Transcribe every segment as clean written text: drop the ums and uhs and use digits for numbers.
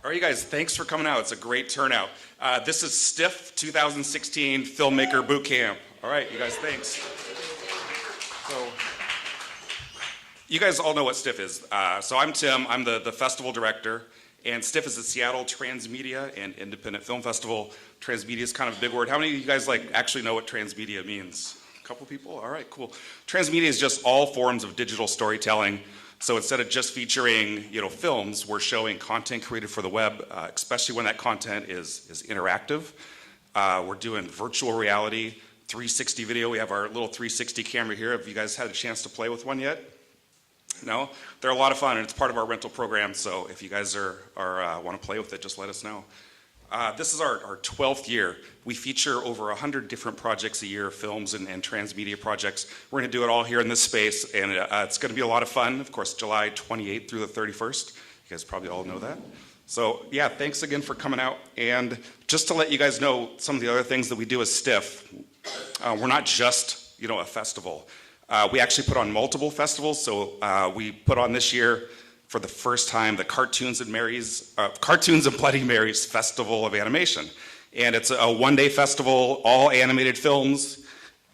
All right, you guys, thanks for coming out. It's a great turnout. This is STIFF 2016 Filmmaker Bootcamp. All right, you guys, thanks. So, you guys all know what STIFF is. So I'm Tim, I'm the festival director, and STIFF is the Seattle Transmedia and Independent Film Festival. Transmedia is kind of a big word. How many of you guys actually know what transmedia means? A couple people? All right, cool. Transmedia is just all forms of digital storytelling. So instead of just featuring, films, we're showing content created for the web, especially when that content is interactive. We're doing virtual reality, 360 video. We have our little 360 camera here. Have you guys had a chance to play with one yet? No? They're a lot of fun, and it's part of our rental program. So if you guys want to play with it, just let us know. This is our 12th year. We feature over 100 different projects a year, films and transmedia projects. We're going to do it all here in this space, and it's going to be a lot of fun. Of course, July 28th through the 31st. You guys probably all know that. So yeah, thanks again for coming out. And just to let you guys know some of the other things that we do as STIFF, we're not just a festival. We actually put on multiple festivals. So we put on this year, for the first time, the Cartoons and Bloody Marys Festival of Animation. And it's a one-day festival, all animated films,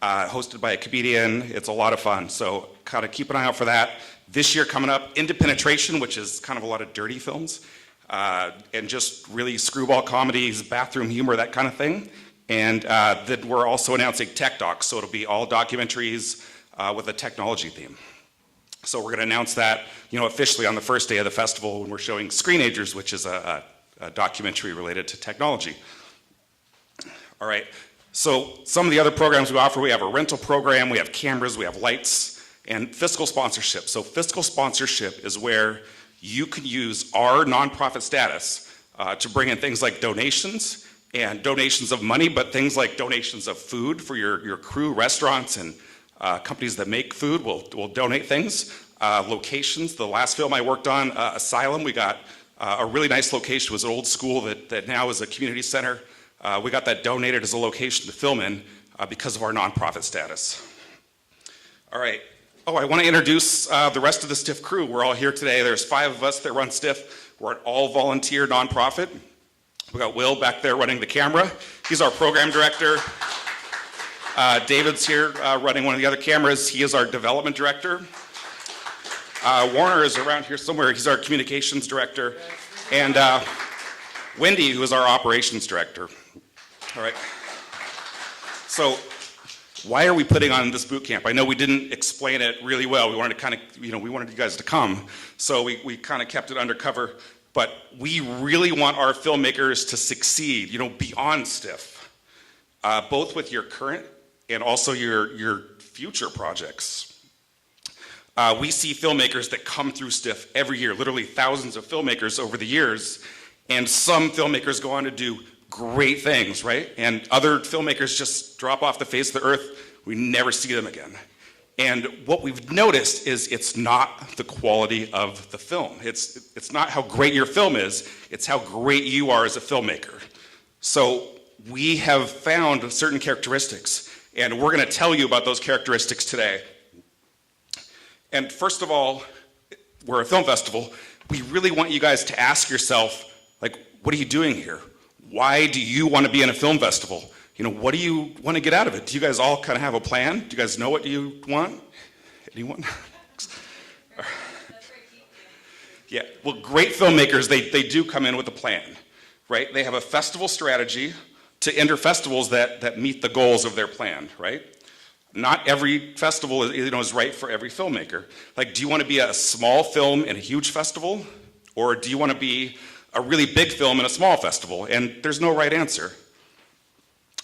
hosted by a comedian. It's a lot of fun, so kind of keep an eye out for that. This year coming up, Indie-Penetration, which is kind of a lot of dirty films, and just really screwball comedies, bathroom humor, that kind of thing. And that we're also announcing Tech Docs, so it'll be all documentaries with a technology theme. So we're going to announce that, officially on the first day of the festival when we're showing Screenagers, which is a documentary related to technology. All right, so some of the other programs we offer, we have a rental program, we have cameras, we have lights, and fiscal sponsorship. So fiscal sponsorship is where you can use our nonprofit status to bring in things like donations, and donations of money, but things like donations of food for your crew, restaurants, and companies that make food will donate things. Locations, the last film I worked on, Asylum, we got a really nice location. It was an old school that now is a community center. We got that donated as a location to film in because of our nonprofit status. All right. Oh, I want to introduce the rest of the STIFF crew. We're all here today. There's 5 of us that run STIFF. We're an all-volunteer nonprofit. We got Will back there running the camera. He's our program director. David's here running one of the other cameras. He is our development director. Warner is around here somewhere. He's our communications director. And Wendy, who is our operations director. All right. So why are we putting on this boot camp? I know we didn't explain it really well. We wanted to kind of, we wanted you guys to come. So we kind of kept it undercover. But we really want our filmmakers to succeed, beyond STIFF, both with your current and also your future projects. We see filmmakers that come through STIFF every year, literally thousands of filmmakers over the years, and some filmmakers go on to do great things, right? And other filmmakers just drop off the face of the earth. We never see them again. And what we've noticed is it's not the quality of the film. It's not how great your film is, it's how great you are as a filmmaker. So we have found certain characteristics, and we're going to tell you about those characteristics today. And first of all, we're a film festival. We really want you guys to ask yourself, what are you doing here? Why do you want to be in a film festival? What do you want to get out of it? Do you guys all kind of have a plan? Do you guys know what you want? Anyone? Yeah, well, great filmmakers, they do come in with a plan, right? They have a festival strategy to enter festivals that meet the goals of their plan, right? Not every festival is right for every filmmaker. Do you want to be a small film in a huge festival? Or do you want to be a really big film in a small festival? And there's no right answer.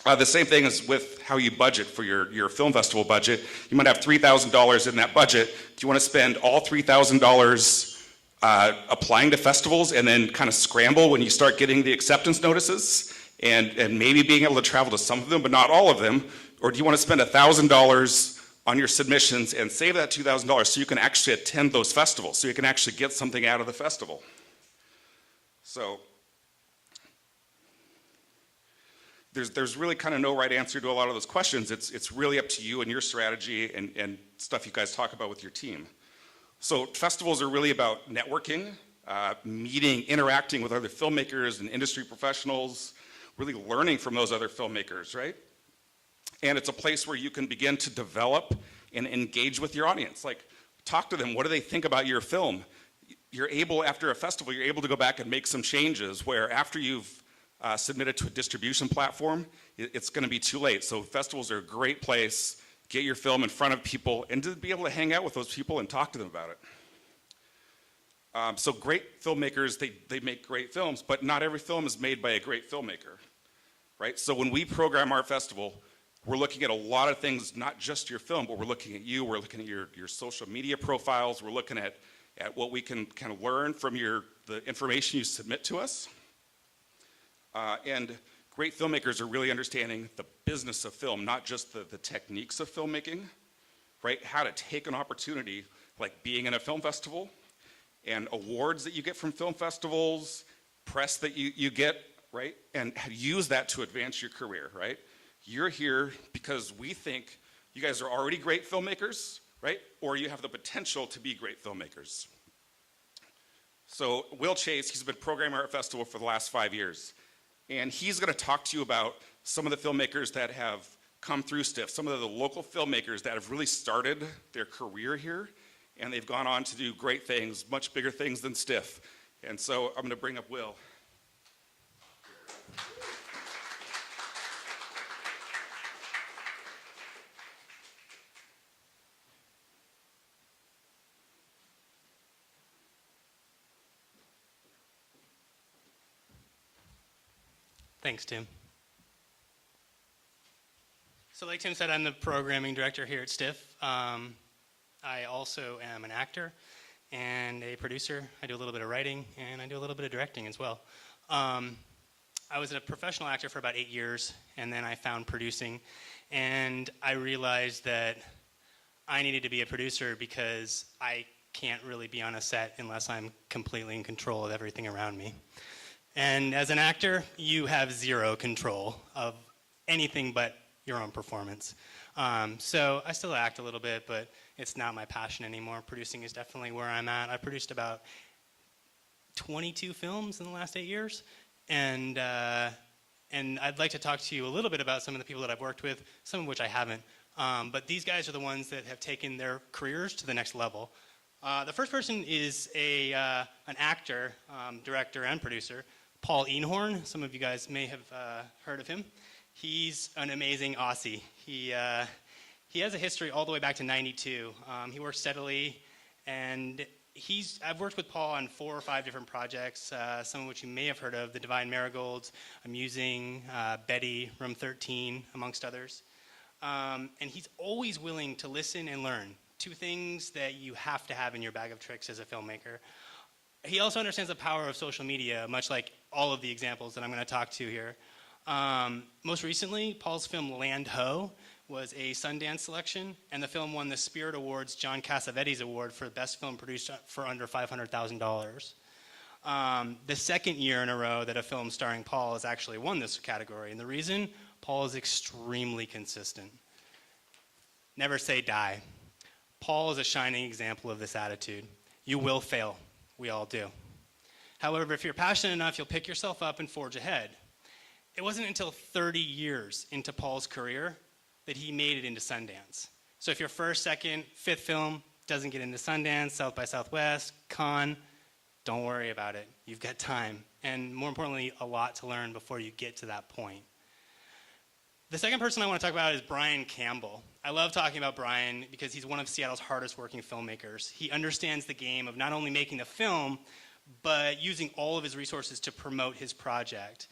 The same thing is with how you budget for your film festival budget. You might have $3,000 in that budget. Do you want to spend all $3,000 applying to festivals and then kind of scramble when you start getting the acceptance notices and maybe being able to travel to some of them but not all of them? Or do you want to spend $1,000 on your submissions and save that $2,000 so you can actually attend those festivals, so you can actually get something out of the festival? So there's really kind of no right answer to a lot of those questions. It's really up to you and your strategy and stuff you guys talk about with your team. So festivals are really about networking, meeting, interacting with other filmmakers and industry professionals, really learning from those other filmmakers, right? And it's a place where you can begin to develop and engage with your audience. Like, talk to them. What do they think about your film? You're able, after a festival, you're able to go back and make some changes where after you've submitted to a distribution platform, it's going to be too late. So festivals are a great place. Get your film in front of people and to be able to hang out with those people and talk to them about it. So great filmmakers, they make great films, but not every film is made by a great filmmaker, right? So when we program our festival, we're looking at a lot of things, not just your film, but we're looking at you, we're looking at your social media profiles, we're looking at what we can kind of learn from the information you submit to us. And great filmmakers are really understanding the business of film, not just the techniques of filmmaking, right? How to take an opportunity like being in a film festival and awards that you get from film festivals, press that you get, right? And use that to advance your career, right? You're here because we think you guys are already great filmmakers, right? Or you have the potential to be great filmmakers. So Will Chase, he's been programming our festival for the last 5 years. And he's gonna talk to you about some of the filmmakers that have come through STIFF, some of the local filmmakers that have really started their career here, and they've gone on to do great things, much bigger things than STIFF. And so I'm gonna bring up Will. Thanks, Tim. So like Tim said, I'm the programming director here at STIFF. I also am an actor and a producer. I do a little bit of writing and I do a little bit of directing as well. I was a professional actor for about 8 years, and then I found producing, and I realized that I needed to be a producer because I can't really be on a set unless I'm completely in control of everything around me. And as an actor, you have zero control of anything but your own performance. So I still act a little bit, but it's not my passion anymore. Producing is definitely where I'm at. I produced about 22 films in the last 8 years. And I'd like to talk to you a little bit about some of the people that I've worked with, some of which I haven't. But these guys are the ones that have taken their careers to the next level. The first person is an actor, director, and producer, Paul Einhorn. Some of you guys may have heard of him. He's an amazing Aussie. He has a history all the way back to '92. He works steadily, and I've worked with Paul on 4 or 5 different projects, some of which you may have heard of, The Divine Marigolds, Amusing, Betty, Room 13, amongst others. And he's always willing to listen and learn, 2 things that you have to have in your bag of tricks as a filmmaker. He also understands the power of social media, much like all of the examples that I'm going to talk to here. Most recently, Paul's film Land Ho was a Sundance selection, and the film won the Spirit Awards John Cassavetes Award for Best Film Produced for under $500,000. The second year in a row that a film starring Paul has actually won this category, and the reason? Paul is extremely consistent. Never say die. Paul is a shining example of this attitude. You will fail. We all do. However, if you're passionate enough, you'll pick yourself up and forge ahead. It wasn't until 30 years into Paul's career that he made it into Sundance. So if your first, second, fifth film doesn't get into Sundance, South by Southwest, Cannes, don't worry about it. You've got time. And more importantly, a lot to learn before you get to that point. The second person I want to talk about is Brian Campbell. I love talking about Brian because he's one of Seattle's hardest working filmmakers. He understands the game of not only making the film, but using all of his resources to promote his project.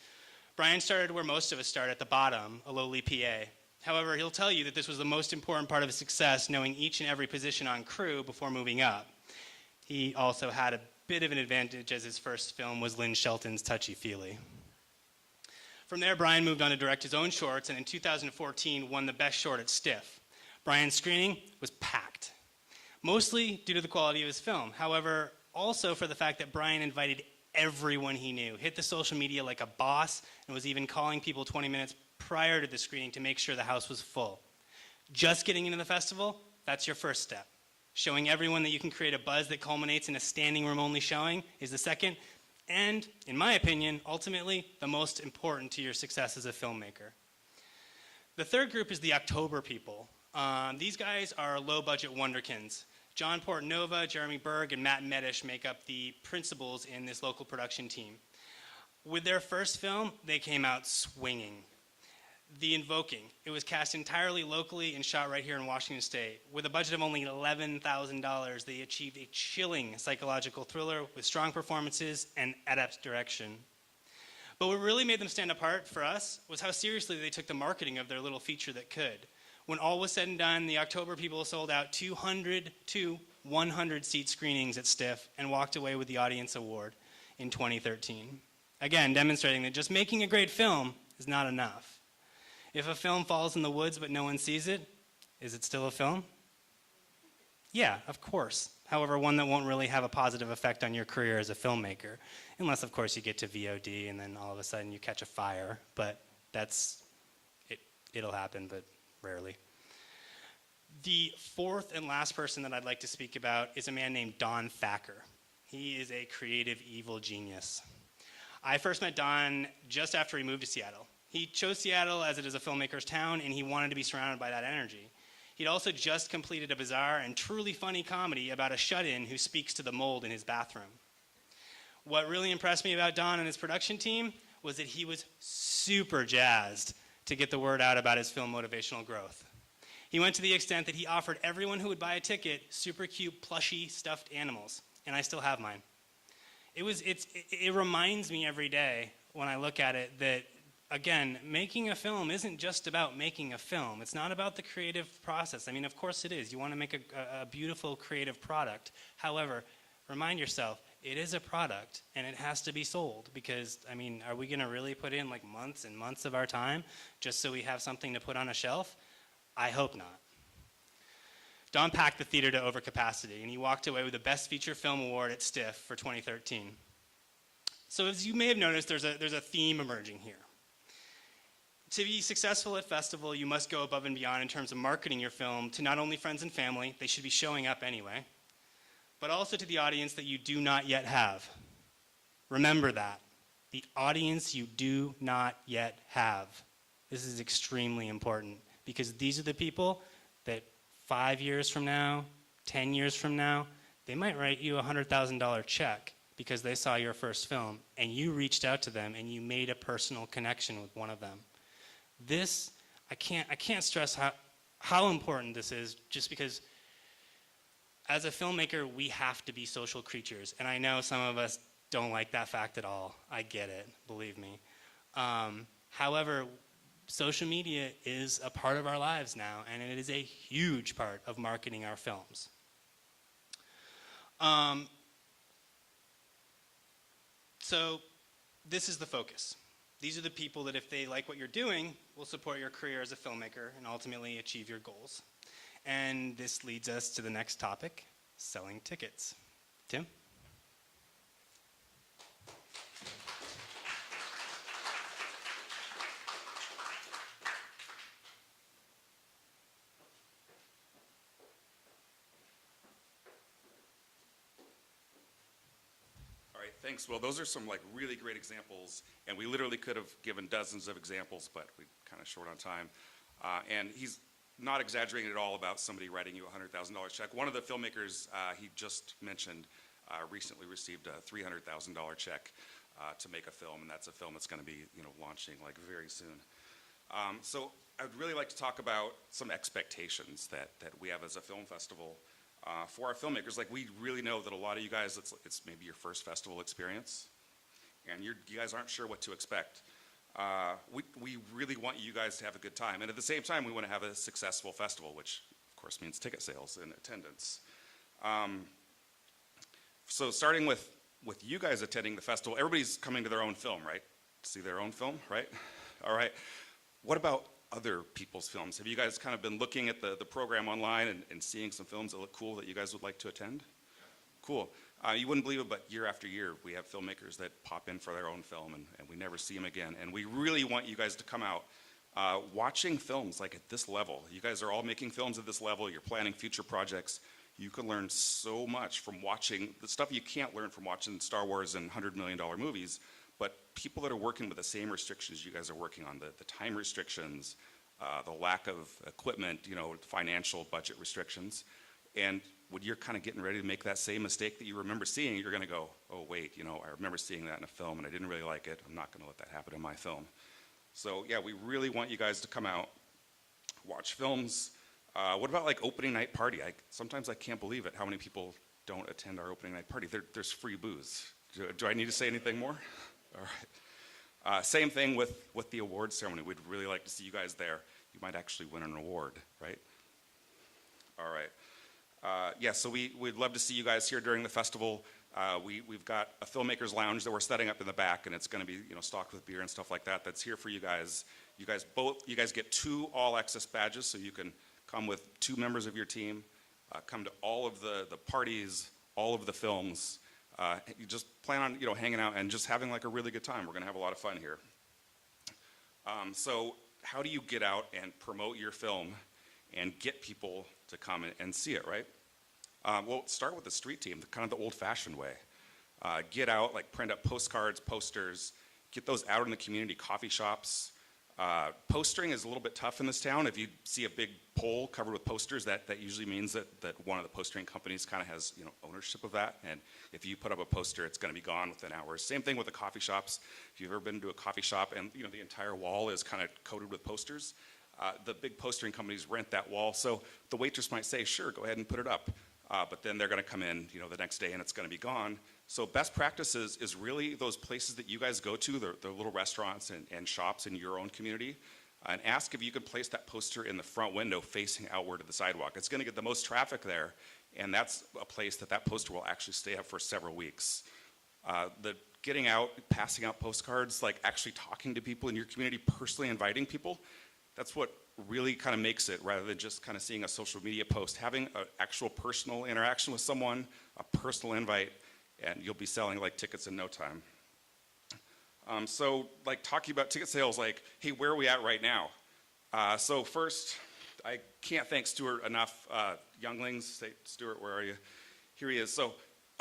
Brian started where most of us start, at the bottom, a lowly PA. However, he'll tell you that this was the most important part of his success, knowing each and every position on crew before moving up. He also had a bit of an advantage as his first film was Lynn Shelton's Touchy Feely. From there, Brian moved on to direct his own shorts, and in 2014 won the Best Short at STIFF. Brian's screening was packed, mostly due to the quality of his film. However, also for the fact that Brian invited everyone he knew, hit the social media like a boss, and was even calling people 20 minutes prior to the screening to make sure the house was full. Just getting into the festival, that's your first step. Showing everyone that you can create a buzz that culminates in a standing room only showing is the second, and in my opinion, ultimately, the most important to your success as a filmmaker. The third group is the October people. These guys are low-budget wonderkins. John Portnova, Jeremy Berg, and Matt Medish make up the principals in this local production team. With their first film, they came out swinging. The Invoking. It was cast entirely locally and shot right here in Washington State. With a budget of only $11,000, they achieved a chilling psychological thriller with strong performances and adept direction. But what really made them stand apart for us was how seriously they took the marketing of their little feature that could. When all was said and done, the October people sold out 200 to 100 seat screenings at Stiff and walked away with the Audience Award in 2013. Again, demonstrating that just making a great film is not enough. If a film falls in the woods but no one sees it, is it still a film? Yeah, of course. However, one that won't really have a positive effect on your career as a filmmaker. Unless, of course, you get to VOD and then all of a sudden you catch a fire. But it'll happen, but rarely. The fourth and last person that I'd like to speak about is a man named Don Thacker. He is a creative evil genius. I first met Don just after he moved to Seattle. He chose Seattle as it is a filmmaker's town, and he wanted to be surrounded by that energy. He'd also just completed a bizarre and truly funny comedy about a shut-in who speaks to the mold in his bathroom. What really impressed me about Don and his production team was that he was super jazzed to get the word out about his film Motivational Growth. He went to the extent that he offered everyone who would buy a ticket super cute, plushy, stuffed animals, and I still have mine. It reminds me every day when I look at it that, again, making a film isn't just about making a film. It's not about the creative process. I mean, of course it is. You want to make a beautiful creative product. However, remind yourself, it is a product and it has to be sold because, I mean, are we going to really put in like months and months of our time just so we have something to put on a shelf? I hope not. Don packed the theater to overcapacity, and he walked away with the Best Feature Film Award at Stiff for 2013. So as you may have noticed, there's a theme emerging here. To be successful at festival, you must go above and beyond in terms of marketing your film to not only friends and family, they should be showing up anyway, but also to the audience that you do not yet have. Remember that. The audience you do not yet have. This is extremely important because these are the people that 5 years from now, 10 years from now, they might write you a $100,000 check because they saw your first film and you reached out to them and you made a personal connection with one of them. This, I can't stress how important this is just because as a filmmaker, we have to be social creatures. And I know some of us don't like that fact at all. I get it, believe me. However, social media is a part of our lives now, and it is a huge part of marketing our films. So this is the focus. These are the people that if they like what you're doing, will support your career as a filmmaker and ultimately achieve your goals. And this leads us to the next topic, selling tickets. Tim? Thanks. Well, those are some like really great examples, and we literally could have given dozens of examples, but we're kind of short on time. And he's not exaggerating at all about somebody writing you a $100,000 check. One of the filmmakers he just mentioned recently received a $300,000 check to make a film, and that's a film that's going to be launching like very soon. So I'd really like to talk about some expectations that we have as a film festival. For our filmmakers, like we really know that a lot of you guys, it's maybe your first festival experience, and you guys aren't sure what to expect. We really want you guys to have a good time, and at the same time, we want to have a successful festival, which of course means ticket sales and attendance. So starting with you guys attending the festival, everybody's coming to their own film, right? To see their own film, right? All right. What about other people's films? Have you guys kind of been looking at the program online and seeing some films that look cool that you guys would like to attend? Cool. You wouldn't believe it, but year after year, we have filmmakers that pop in for their own film and we never see them again. And we really want you guys to come out watching films like at this level. You guys are all making films at this level. You're planning future projects. You can learn so much from watching the stuff you can't learn from watching Star Wars and $100 million movies, but people that are working with the same restrictions you guys are working on, the time restrictions, the lack of equipment, financial budget restrictions. And when you're kind of getting ready to make that same mistake that you remember seeing, you're going to go, oh, wait, I remember seeing that in a film and I didn't really like it. I'm not going to let that happen in my film. So yeah, we really want you guys to come out, watch films. What about like opening night party? Sometimes I can't believe it, how many people don't attend our opening night party. There's free booze. Do I need to say anything more? All right. Same thing with the awards ceremony. We'd really like to see you guys there. You might actually win an award, right? All right. Yeah, so we'd love to see you guys here during the festival. We've got a filmmakers lounge that we're setting up in the back, and it's going to be stocked with beer and stuff like that. That's here for you guys. You guys get 2 all access badges, so you can come with 2 members of your team, come to all of the parties, all of the films. You just plan on hanging out and just having like a really good time. We're going to have a lot of fun here. So how do you get out and promote your film and get people to come and see it, right? Well, start with the street team, kind of the old-fashioned way. Get out, like print up postcards, posters, get those out in the community coffee shops. Postering is a little bit tough in this town. If you see a big pole covered with posters, that usually means that one of the postering companies kind of has ownership of that. And if you put up a poster, it's going to be gone within hours. Same thing with the coffee shops. If you've ever been to a coffee shop and the entire wall is kind of coated with posters, the big postering companies rent that wall. So the waitress might say, sure, go ahead and put it up. But then they're going to come in the next day and it's going to be gone. So best practices is really those places that you guys go to, the little restaurants and shops in your own community, and ask if you could place that poster in the front window facing outward to the sidewalk. It's going to get the most traffic there, and that's a place that poster will actually stay up for several weeks. The getting out, passing out postcards, like actually talking to people in your community, personally inviting people, that's what really kind of makes it, rather than just kind of seeing a social media post. Having an actual personal interaction with someone, a personal invite, and you'll be selling like tickets in no time. So like talking about ticket sales, like, hey, where are we at right now? So first, I can't thank Stuart enough. Younglings, say, Stuart, where are you? Here he is. So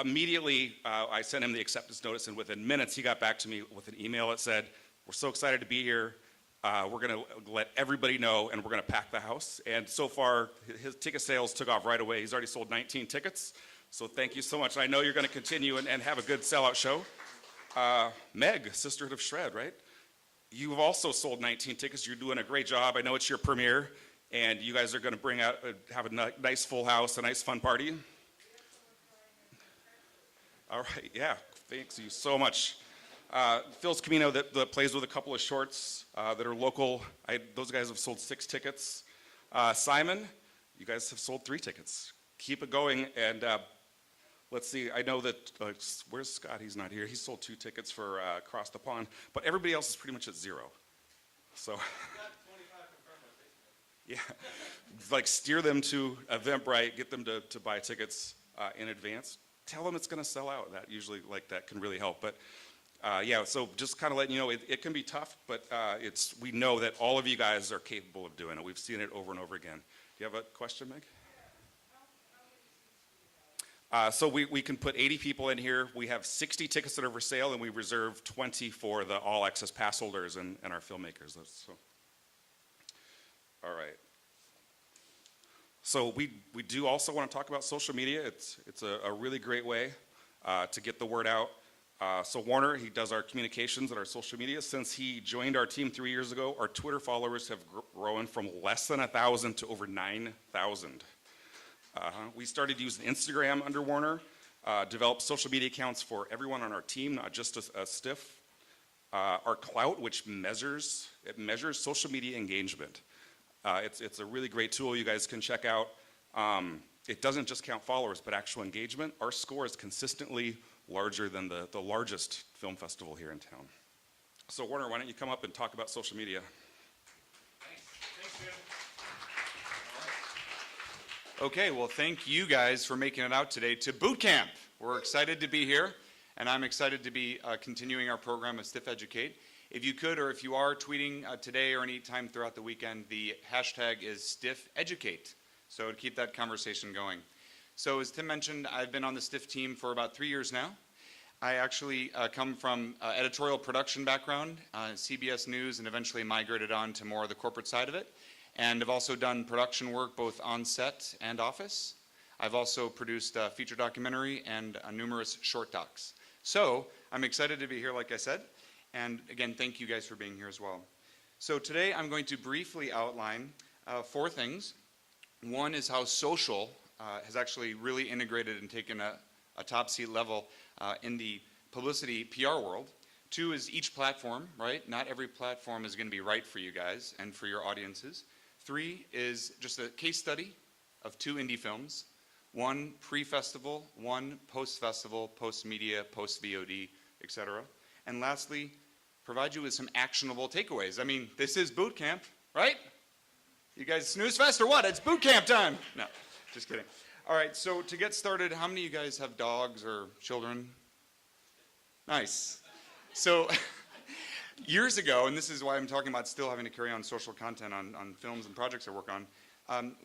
immediately, I sent him the acceptance notice, and within minutes, he got back to me with an email that said, we're so excited to be here. We're going to let everybody know, and we're going to pack the house. And so far, his ticket sales took off right away. He's already sold 19 tickets. So thank you so much. I know you're going to continue and have a good sellout show. Meg, Sisterhood of Shred, right? You've also sold 19 tickets. You're doing a great job. I know it's your premiere, and you guys are going to have a nice full house, a nice fun party. All right, yeah, thanks you so much. Phil's Camino that plays with a couple of shorts that are local. Those guys have sold 6 tickets. Simon, you guys have sold 3 tickets. Keep it going, and let's see, I know that, where's Scott? He's not here. He sold 2 tickets for Across the Pond, but everybody else is pretty much at 0. So, yeah, like steer them to Eventbrite, get them to buy tickets in advance. Tell them it's going to sell out. That usually, that can really help. But yeah, so just kind of letting you know, it can be tough, but we know that all of you guys are capable of doing it. We've seen it over and over again. Do you have a question, Meg? So we can put 80 people in here. We have 60 tickets that are for sale, and we reserve 20 for the all-access pass holders and our filmmakers. So, all right. So we do also want to talk about social media. It's a really great way to get the word out. So Warner, he does our communications and our social media. Since he joined our team 3 years ago, our Twitter followers have grown from less than 1,000 to over 9,000. We started using Instagram under Warner, developed social media accounts for everyone on our team, not just a stiff. Our Clout, which measures social media engagement. It's a really great tool you guys can check out. It doesn't just count followers, but actual engagement. Our score is consistently larger than the largest film festival here in town. So Warner, why don't you come up and talk about social media? Thanks, Jim. Okay, well, thank you guys for making it out today to BootCamp. We're excited to be here, and I'm excited to be continuing our program of Stiff Educate. If you could, or if you are tweeting today or any time throughout the weekend, the hashtag is Stiff Educate. So to keep that conversation going. So as Tim mentioned, I've been on the Stiff team for about 3 years now. I actually come from editorial production background, CBS News, and eventually migrated on to more of the corporate side of it. And I've also done production work both on set and office. I've also produced a feature documentary and numerous short docs. So I'm excited to be here, like I said. And again, thank you guys for being here as well. So today I'm going to briefly outline 4 things. One is how social has actually really integrated and taken a top seat level in the publicity PR world. 2 is each platform, right? Not every platform is going to be right for you guys and for your audiences. 3 is just a case study of 2 indie films. 1 pre-festival, 1 post-festival, post-media, post-VOD, etc. And lastly, provide you with some actionable takeaways. I mean, this is boot camp, right? You guys snooze fest or what? It's boot camp time. No, just kidding. All right, so to get started, how many of you guys have dogs or children? Nice. So years ago, and this is why I'm talking about still having to carry on social content on films and projects I work on,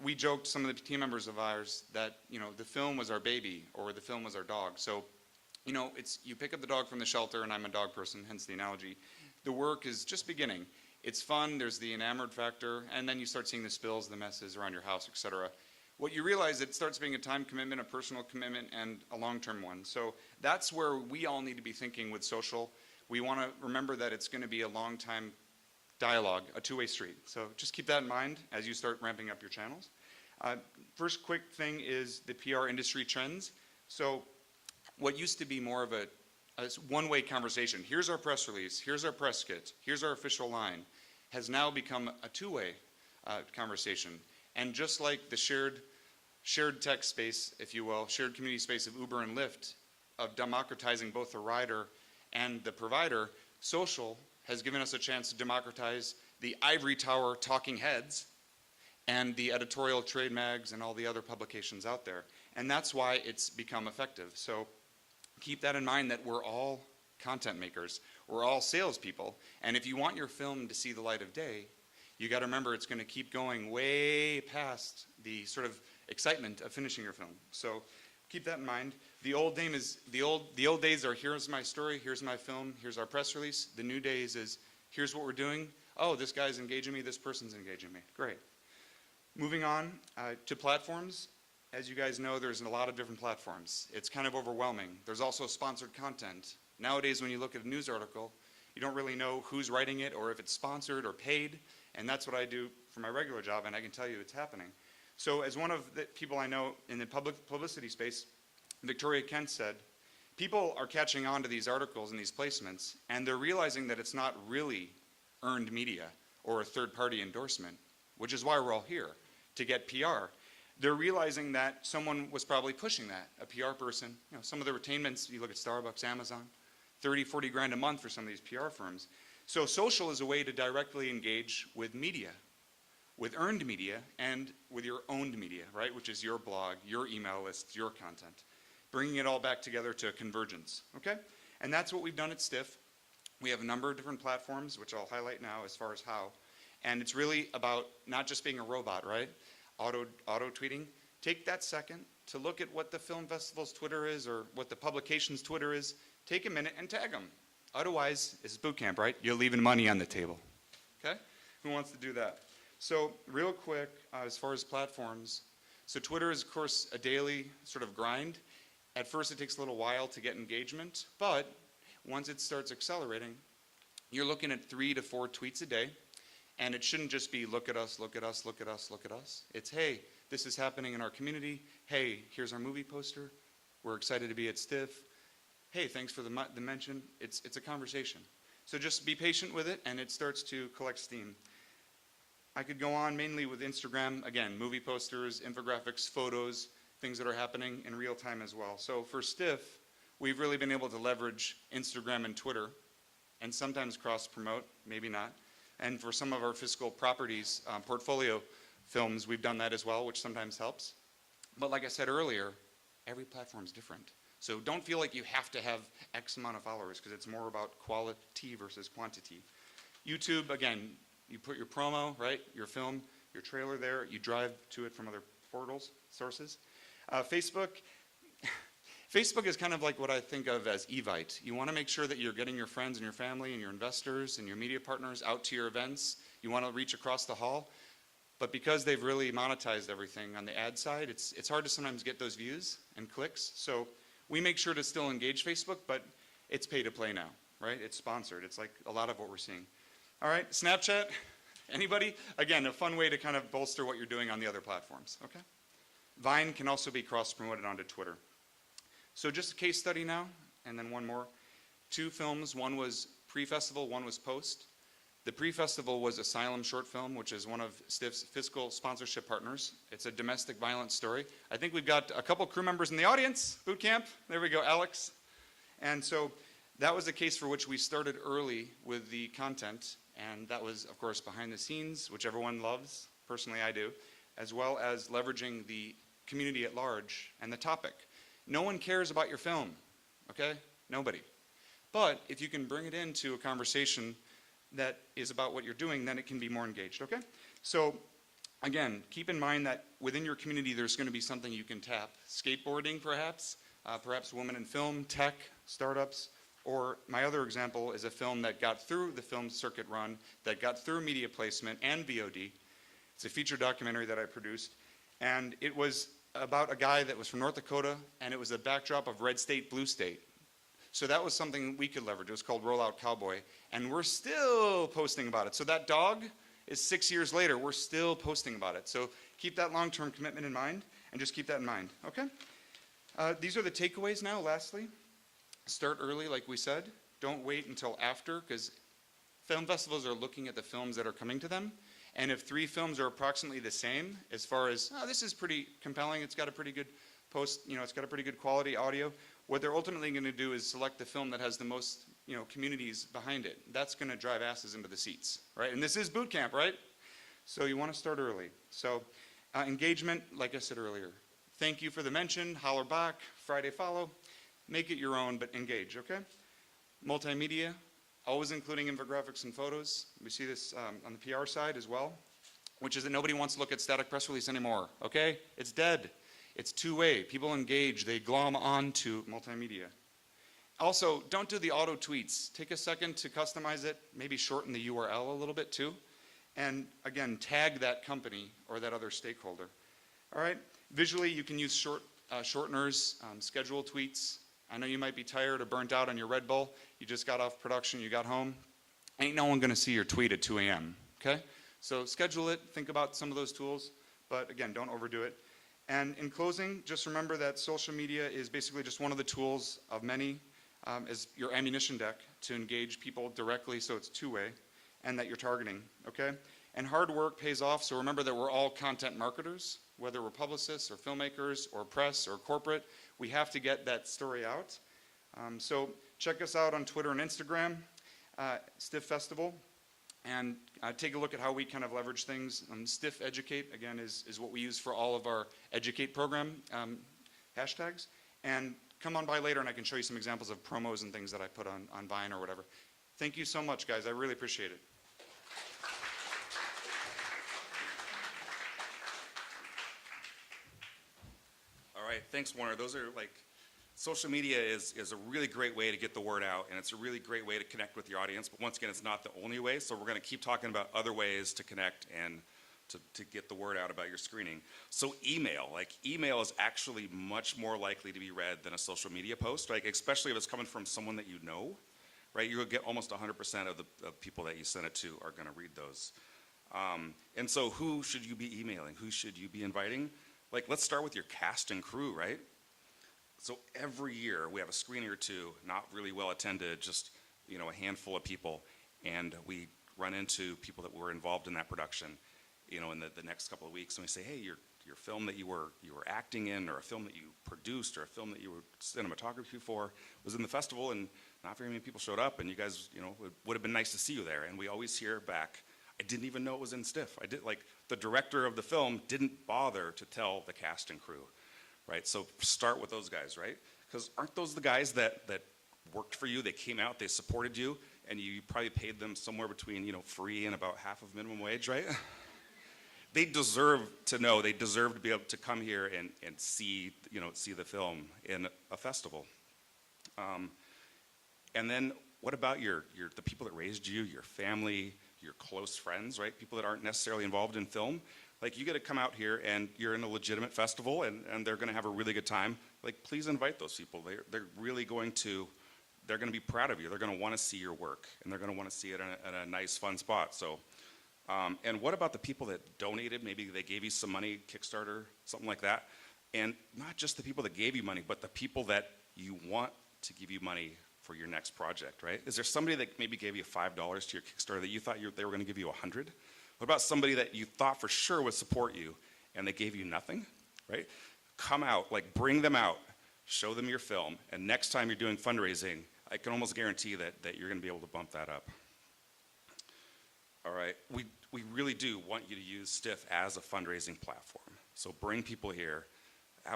we joked, some of the team members of ours, that the film was our baby or the film was our dog. So it's you pick up the dog from the shelter, and I'm a dog person, hence the analogy. The work is just beginning. It's fun, there's the enamored factor, and then you start seeing the spills, the messes around your house, etc. What you realize, it starts being a time commitment, a personal commitment, and a long-term one. So that's where we all need to be thinking with social. We want to remember that it's going to be a long-time dialogue, a two-way street. So just keep that in mind as you start ramping up your channels. First quick thing is the PR industry trends. So what used to be more of a one-way conversation, here's our press release, here's our press kit, here's our official line, has now become a two-way conversation. And just like the shared tech space, if you will, shared community space of Uber and Lyft, of democratizing both the rider and the provider, social has given us a chance to democratize the ivory tower talking heads and the editorial trade mags and all the other publications out there. And that's why it's become effective. So keep that in mind, that we're all content makers. We're all salespeople. And if you want your film to see the light of day, you got to remember it's going to keep going way past the sort of excitement of finishing your film. So keep that in mind. The old days are, here's my story, here's my film, here's our press release. The new days is, here's what we're doing. Oh, this guy's engaging me, this person's engaging me. Great. Moving on to platforms. As you guys know, there's a lot of different platforms. It's kind of overwhelming. There's also sponsored content. Nowadays, when you look at a news article, you don't really know who's writing it or if it's sponsored or paid. And that's what I do for my regular job, and I can tell you it's happening. So as one of the people I know in the publicity space, Victoria Kent said, people are catching on to these articles and these placements, and they're realizing that it's not really earned media or a third-party endorsement, which is why we're all here, to get PR. They're realizing that someone was probably pushing that, a PR person. Some of the retainments, you look at Starbucks, Amazon, 30, 40 grand a month for some of these PR firms. So social is a way to directly engage with media, with earned media, and with your owned media, right? Which is your blog, your email list, your content. Bringing it all back together to convergence, okay? And that's what we've done at Stiff. We have a number of different platforms, which I'll highlight now as far as how. And it's really about not just being a robot, right? Auto tweeting. Take that second to look at what the film festival's Twitter is or what the publication's Twitter is. Take a minute and tag them. Otherwise, it's boot camp, right? You're leaving money on the table, okay? Who wants to do that? So real quick, as far as platforms, so Twitter is, of course, a daily sort of grind. At first, it takes a little while to get engagement, but once it starts accelerating, you're looking at 3 to 4 tweets a day, and it shouldn't just be look at us, look at us, look at us, look at us. It's, hey, this is happening in our community. Hey, here's our movie poster. We're excited to be at Stiff. Hey, thanks for the mention. It's a conversation. So just be patient with it, and it starts to collect steam. I could go on mainly with Instagram. Again, movie posters, infographics, photos, things that are happening in real time as well. So for Stiff, we've really been able to leverage Instagram and Twitter, and sometimes cross-promote, maybe not. And for some of our fiscal properties, portfolio films, we've done that as well, which sometimes helps. But like I said earlier, every platform is different. So don't feel like you have to have X amount of followers, because it's more about quality versus quantity. YouTube, again, you put your promo, right, your film, your trailer there, you drive to it from other portals, sources. Facebook. Facebook is kind of like what I think of as Evite. You want to make sure that you're getting your friends and your family and your investors and your media partners out to your events. You want to reach across the hall. But because they've really monetized everything on the ad side, it's hard to sometimes get those views and clicks. So we make sure to still engage Facebook, but it's pay to play now, right? It's sponsored. It's like a lot of what we're seeing. All right, Snapchat, anybody? Again, a fun way to kind of bolster what you're doing on the other platforms, okay? Vine can also be cross-promoted onto Twitter. So just a case study now, and then one more. 2 films, one was pre-festival, one was post. The pre-festival was Asylum short film, which is one of Stiff's fiscal sponsorship partners. It's a domestic violence story. I think we've got a couple crew members in the audience, BootCamp. There we go, Alex. And so that was a case for which we started early with the content, and that was, of course, behind the scenes, which everyone loves. Personally, I do, as well as leveraging the community at large and the topic. No one cares about your film, okay? Nobody. But if you can bring it into a conversation that is about what you're doing, then it can be more engaged, okay? So, again, keep in mind that within your community there's going to be something you can tap. Skateboarding, perhaps, perhaps women in film, tech, startups, or my other example is a film that got through the film circuit run, that got through media placement and VOD. It's a feature documentary that I produced, and it was about a guy that was from North Dakota, and it was a backdrop of red state, blue state. So that was something we could leverage. It was called Rollout Cowboy, and we're still posting about it. So that dog is 6 years later. We're still posting about it. So keep that long-term commitment in mind, and just keep that in mind, okay? These are the takeaways now, lastly. Start early, like we said. Don't wait until after, because film festivals are looking at the films that are coming to them. And if 3 films are approximately the same, as far as, oh, this is pretty compelling, it's got a pretty good it's got a pretty good quality audio, what they're ultimately going to do is select the film that has the most, communities behind it. That's going to drive asses into the seats, right? And this is boot camp, right? So you want to start early. So engagement, like I said earlier. Thank you for the mention, holler back, Friday follow. Make it your own, but engage, okay? Multimedia, always including infographics and photos. We see this on the PR side as well, which is that nobody wants to look at static press release anymore, okay? It's dead. It's two-way. People engage. They glom onto multimedia. Also, don't do the auto tweets. Take a second to customize it, maybe shorten the URL a little bit too. And again, tag that company or that other stakeholder. All right? Visually, you can use shorteners, schedule tweets. I know you might be tired or burnt out on your Red Bull. You just got off production, you got home. Ain't no one gonna see your tweet at 2 a.m., okay? So schedule it, think about some of those tools, but again, don't overdo it. And in closing, just remember that social media is basically just one of the tools of many as your ammunition deck to engage people directly, so it's two-way, and that you're targeting, okay? And hard work pays off, so remember that we're all content marketers, whether we're publicists or filmmakers or press or corporate. We have to get that story out. So check us out on Twitter and Instagram, Stiff Festival, and take a look at how we kind of leverage things. Stiff Educate, again, is what we use for all of our Educate program hashtags. And come on by later and I can show you some examples of promos and things that I put on Vine or whatever. Thank you so much, guys. I really appreciate it. All right, thanks, Warner. Those are social media is a really great way to get the word out, and it's a really great way to connect with your audience. But once again, it's not the only way, so we're going to keep talking about other ways to connect and to get the word out about your screening. So email is actually much more likely to be read than a social media post, especially if it's coming from someone that you know, right? You'll get almost 100% of the people that you send it to are going to read those. And so who should you be emailing? Who should you be inviting? Let's start with your cast and crew, right? So every year we have a screening or two, not really well attended, just a handful of people, and we run into people that were involved in that production, in the next couple of weeks, and we say, hey, your film that you were acting in, or a film that you produced, or a film that you were cinematography for was in the festival, and not very many people showed up, and you guys, it would have been nice to see you there. And we always hear back, I didn't even know it was in Stiff. The director of the film didn't bother to tell the cast and crew. Right, so start with those guys, right? Because aren't those the guys that worked for you? They came out, they supported you, and you probably paid them somewhere between free and about half of minimum wage, right? they deserve to know, they deserve to be able to come here and see, see the film in a festival. And then what about the people that raised you, your family, your close friends, right? People that aren't necessarily involved in film. Like, you get to come out here and you're in a legitimate festival and they're gonna have a really good time. Like, please invite those people. They're really going to, they're gonna be proud of you. They're gonna wanna see your work and they're gonna wanna see it in a nice, fun spot. So, and what about the people that donated? Maybe they gave you some money, Kickstarter, something like that. And not just the people that gave you money, but the people that you want to give you money for your next project, right? Is there somebody that maybe gave you $5 to your Kickstarter that you thought they were gonna give you 100? What about somebody that you thought for sure would support you and they gave you nothing, right? Come out, like, bring them out, show them your film, and next time you're doing fundraising, I can almost guarantee that you're gonna be able to bump that up. All right, we really do want you to use Stiff as a fundraising platform. So bring people here,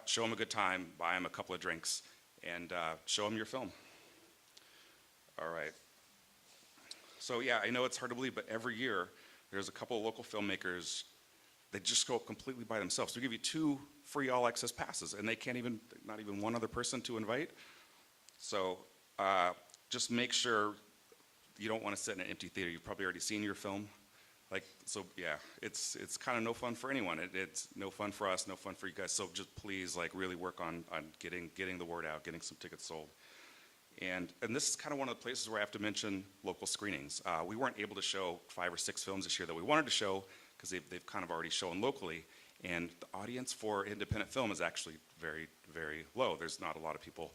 show them a good time, buy them a couple of drinks, and show them your film. All right. So yeah, I know it's hard to believe, but every year there's a couple of local filmmakers that just go completely by themselves. We give you 2 free all access passes, and they can't even, not even one other person to invite. So just make sure you don't want to sit in an empty theater. You've probably already seen your film. Like, so yeah, it's kind of no fun for anyone. It's no fun for us, no fun for you guys. So just please, like, really work on getting the word out, getting some tickets sold. And this is kind of one of the places where I have to mention local screenings. We weren't able to show 5 or 6 films this year that we wanted to show because they've kind of already shown locally. And the audience for independent film is actually very, very low. There's not a lot of people.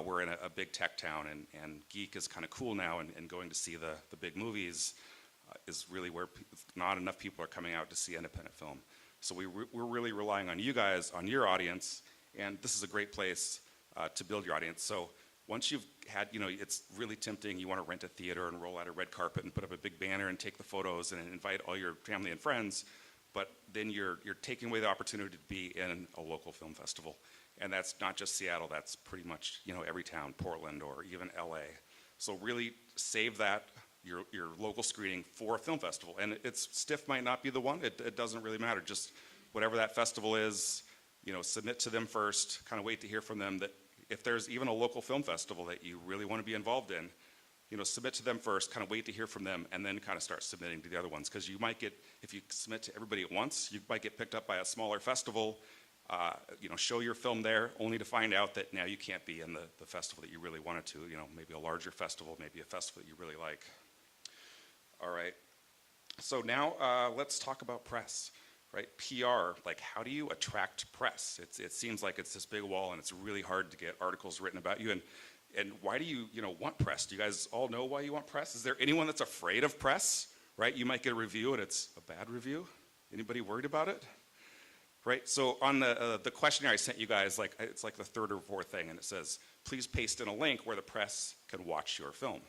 We're in a big tech town, and geek is kind of cool now, and going to see the big movies is really where not enough people are coming out to see independent film. So we're really relying on you guys, on your audience, and this is a great place to build your audience. So once you've had, it's really tempting, you want to rent a theater and roll out a red carpet and put up a big banner and take the photos and invite all your family and friends, but then you're taking away the opportunity to be in a local film festival. And that's not just Seattle, that's pretty much, every town, Portland or even LA. So really save that, your local screening for a film festival. And Stiff might not be the one, it doesn't really matter. Just whatever that festival is, submit to them first, kind of wait to hear from them. That if there's even a local film festival that you really want to be involved in, submit to them first, kind of wait to hear from them, and then kind of start submitting to the other ones. Because you might get, if you submit to everybody at once, you might get picked up by a smaller festival, show your film there, only to find out that now you can't be in the festival that you really wanted to, maybe a larger festival, maybe a festival that you really like. All right, so now let's talk about press, right? PR, like, how do you attract press? It seems like it's this big wall and it's really hard to get articles written about you. And why do you, want press? Do you guys all know why you want press? Is there anyone that's afraid of press, right? You might get a review and it's a bad review. Anybody worried about it? Right, so on the questionnaire I sent you guys, like, it's like the 3rd or 4th thing, and it says, please paste in a link where the press can watch your film.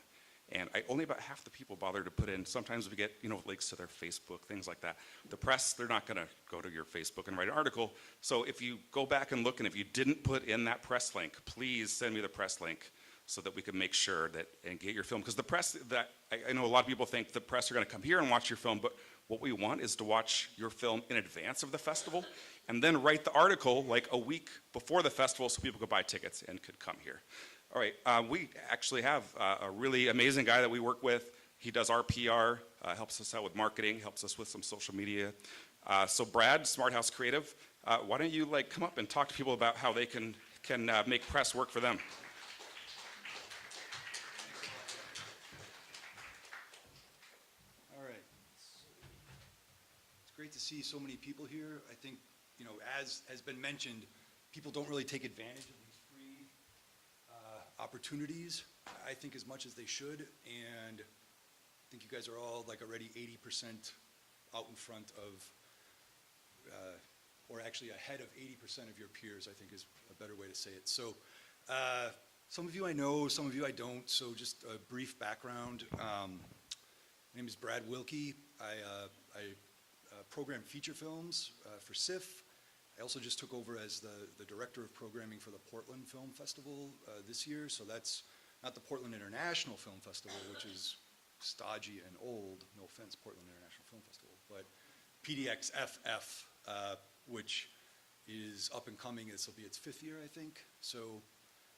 And only about half the people bother to put in. Sometimes we get, links to their Facebook, things like that. The press, they're not gonna go to your Facebook and write an article. So if you go back and look, and if you didn't put in that press link, please send me the press link so that we can make sure that, and get your film. Because the press, I know a lot of people think the press are gonna come here and watch your film, but what we want is to watch your film in advance of the festival and then write the article like a week before the festival so people could buy tickets and could come here. All right, we actually have a really amazing guy that we work with. He does our PR, helps us out with marketing, helps us with some social media. So Brad, Smart House Creative, why don't you come up and talk to people about how they can make press work for them? All right. It's great to see so many people here. I think, as has been mentioned, people don't really take advantage of these free opportunities, I think, as much as they should. And I think you guys are all already 80% out in front of, or actually ahead of 80% of your peers, I think is a better way to say it. So some of you I know, some of you I don't. So just a brief background. My name is Brad Wilkie. I program feature films for SIF. I also just took over as the director of programming for the Portland Film Festival this year. So that's not the Portland International Film Festival, which is stodgy and old. No offense, Portland International Film Festival. But PDXFF, which is up and coming. This will be its 5th year, I think. So,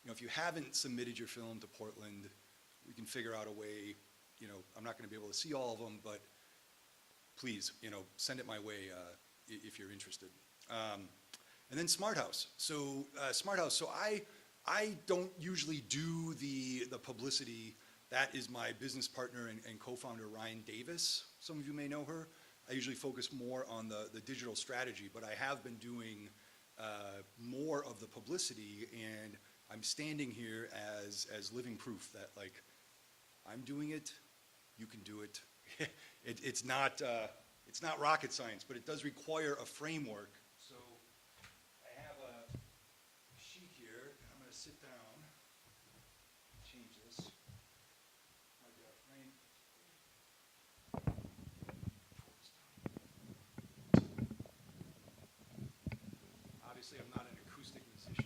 if you haven't submitted your film to Portland, we can figure out a way. I'm not going to be able to see all of them, but please, send it my way if you're interested. And then Smart House. So Smart House. So I don't usually do the publicity. That is my business partner and co-founder, Ryan Davis. Some of you may know her. I usually focus more on the digital strategy, but I have been doing more of the publicity, and I'm standing here as living proof that, like, I'm doing it, you can do it. It's not rocket science, but it does require a framework. So I have a sheet here, and I'm going to sit down, change this. Might be out of frame. Obviously, I'm not an acoustic musician.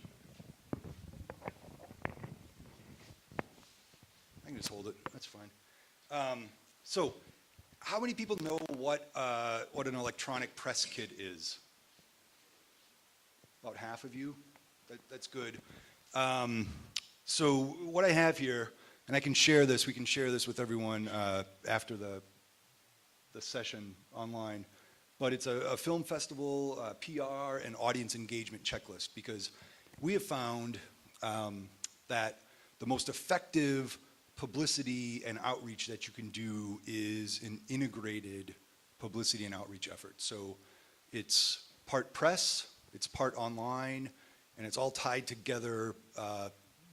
I can just hold it. That's fine. So, how many people know what an electronic press kit is? About half of you. That's good. So, what I have here, and I can share this. We can share this with everyone after the session online. But it's a film festival PR and audience engagement checklist, because we have found that the most effective publicity and outreach that you can do is an integrated publicity and outreach effort. So it's part press, it's part online, and it's all tied together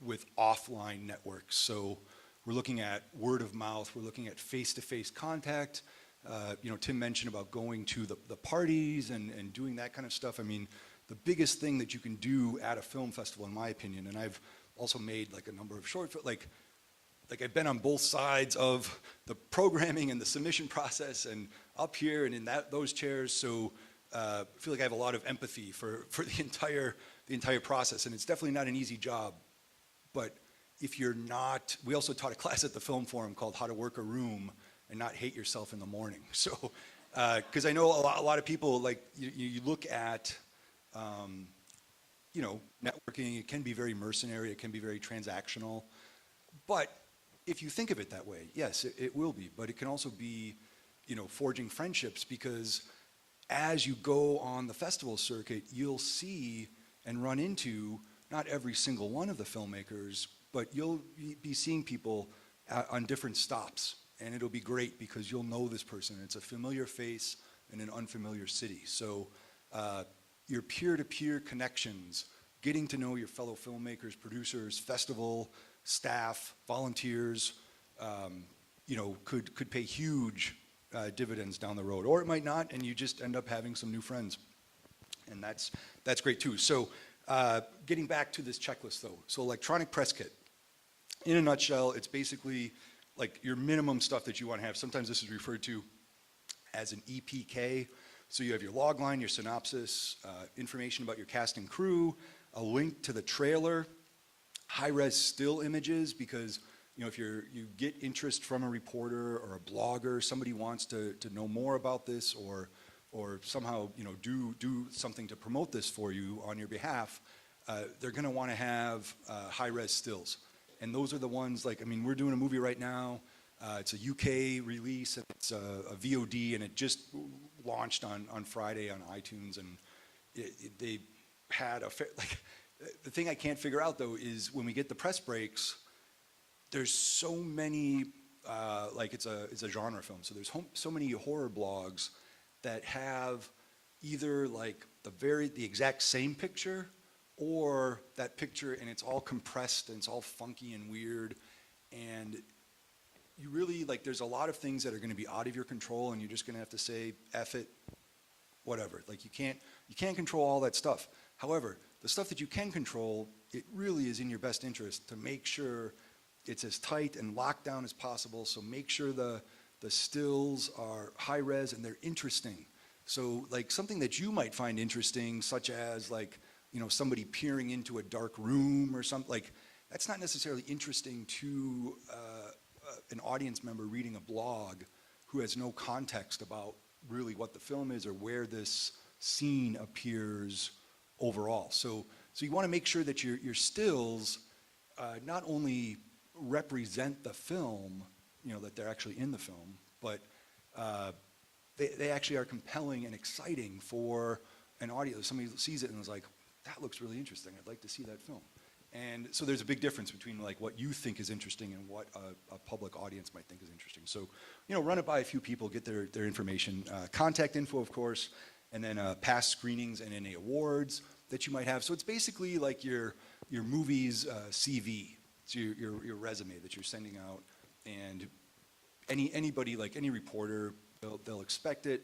with offline networks. So we're looking at word of mouth, we're looking at face-to-face contact. Tim mentioned about going to the parties and doing that kind of stuff. I mean, the biggest thing that you can do at a film festival, in my opinion, and I've also made like a number of short, like I've been on both sides of the programming and the submission process, and up here and in those chairs. So I feel like I have a lot of empathy for the entire process, and it's definitely not an easy job. But if you're not, we also taught a class at the Film Forum called How to Work a Room and Not Hate Yourself in the Morning. So, because I know a lot of people, like, you look at, networking, it can be very mercenary, it can be very transactional. But if you think of it that way, yes, it will be. But it can also be, forging friendships, because as you go on the festival circuit, you'll see and run into not every single one of the filmmakers, but you'll be seeing people on different stops. And it'll be great because you'll know this person. It's a familiar face in an unfamiliar city. So your peer-to-peer connections, getting to know your fellow filmmakers, producers, festival staff, volunteers, could pay huge dividends down the road. Or it might not, and you just end up having some new friends. And that's great too. So getting back to this checklist though. So electronic press kit. In a nutshell, it's basically like your minimum stuff that you want to have. Sometimes this is referred to as an EPK. So you have your log line, your synopsis, information about your cast and crew, a link to the trailer, high-res still images, because if you get interest from a reporter or a blogger, somebody wants to know more about this, or somehow do something to promote this for you on your behalf, they're going to want to have high-res stills. And those are the ones, we're doing a movie right now. It's a UK release, and it's a VOD, and it just launched on Friday on iTunes. And they had the thing I can't figure out though is when we get the press breaks, there's so many, it's a genre film. So there's so many horror blogs that have either the exact same picture, or that picture and it's all compressed and it's all funky and weird, and you really there's a lot of things that are going to be out of your control, and you're just going to have to say F it, whatever. You can't control all that stuff. However, the stuff that you can control, it really is in your best interest to make sure it's as tight and locked down as possible. So make sure the stills are high res and they're interesting. So something that you might find interesting, such as somebody peering into a dark room or something, that's not necessarily interesting to an audience member reading a blog who has no context about really what the film is or where this scene appears overall. So you want to make sure that your stills not only represent the film, you know, that they're actually in the film, but they actually are compelling and exciting for an audience. Somebody sees it and is like, that looks really interesting. I'd like to see that film. And so there's a big difference between like what you think is interesting and what a public audience might think is interesting. So, you know, run it by a few people, get their information, contact info, of course, and then past screenings and any awards that you might have. So it's basically like your movie's CV. It's your resume that you're sending out, and anybody, like any reporter, they'll expect it.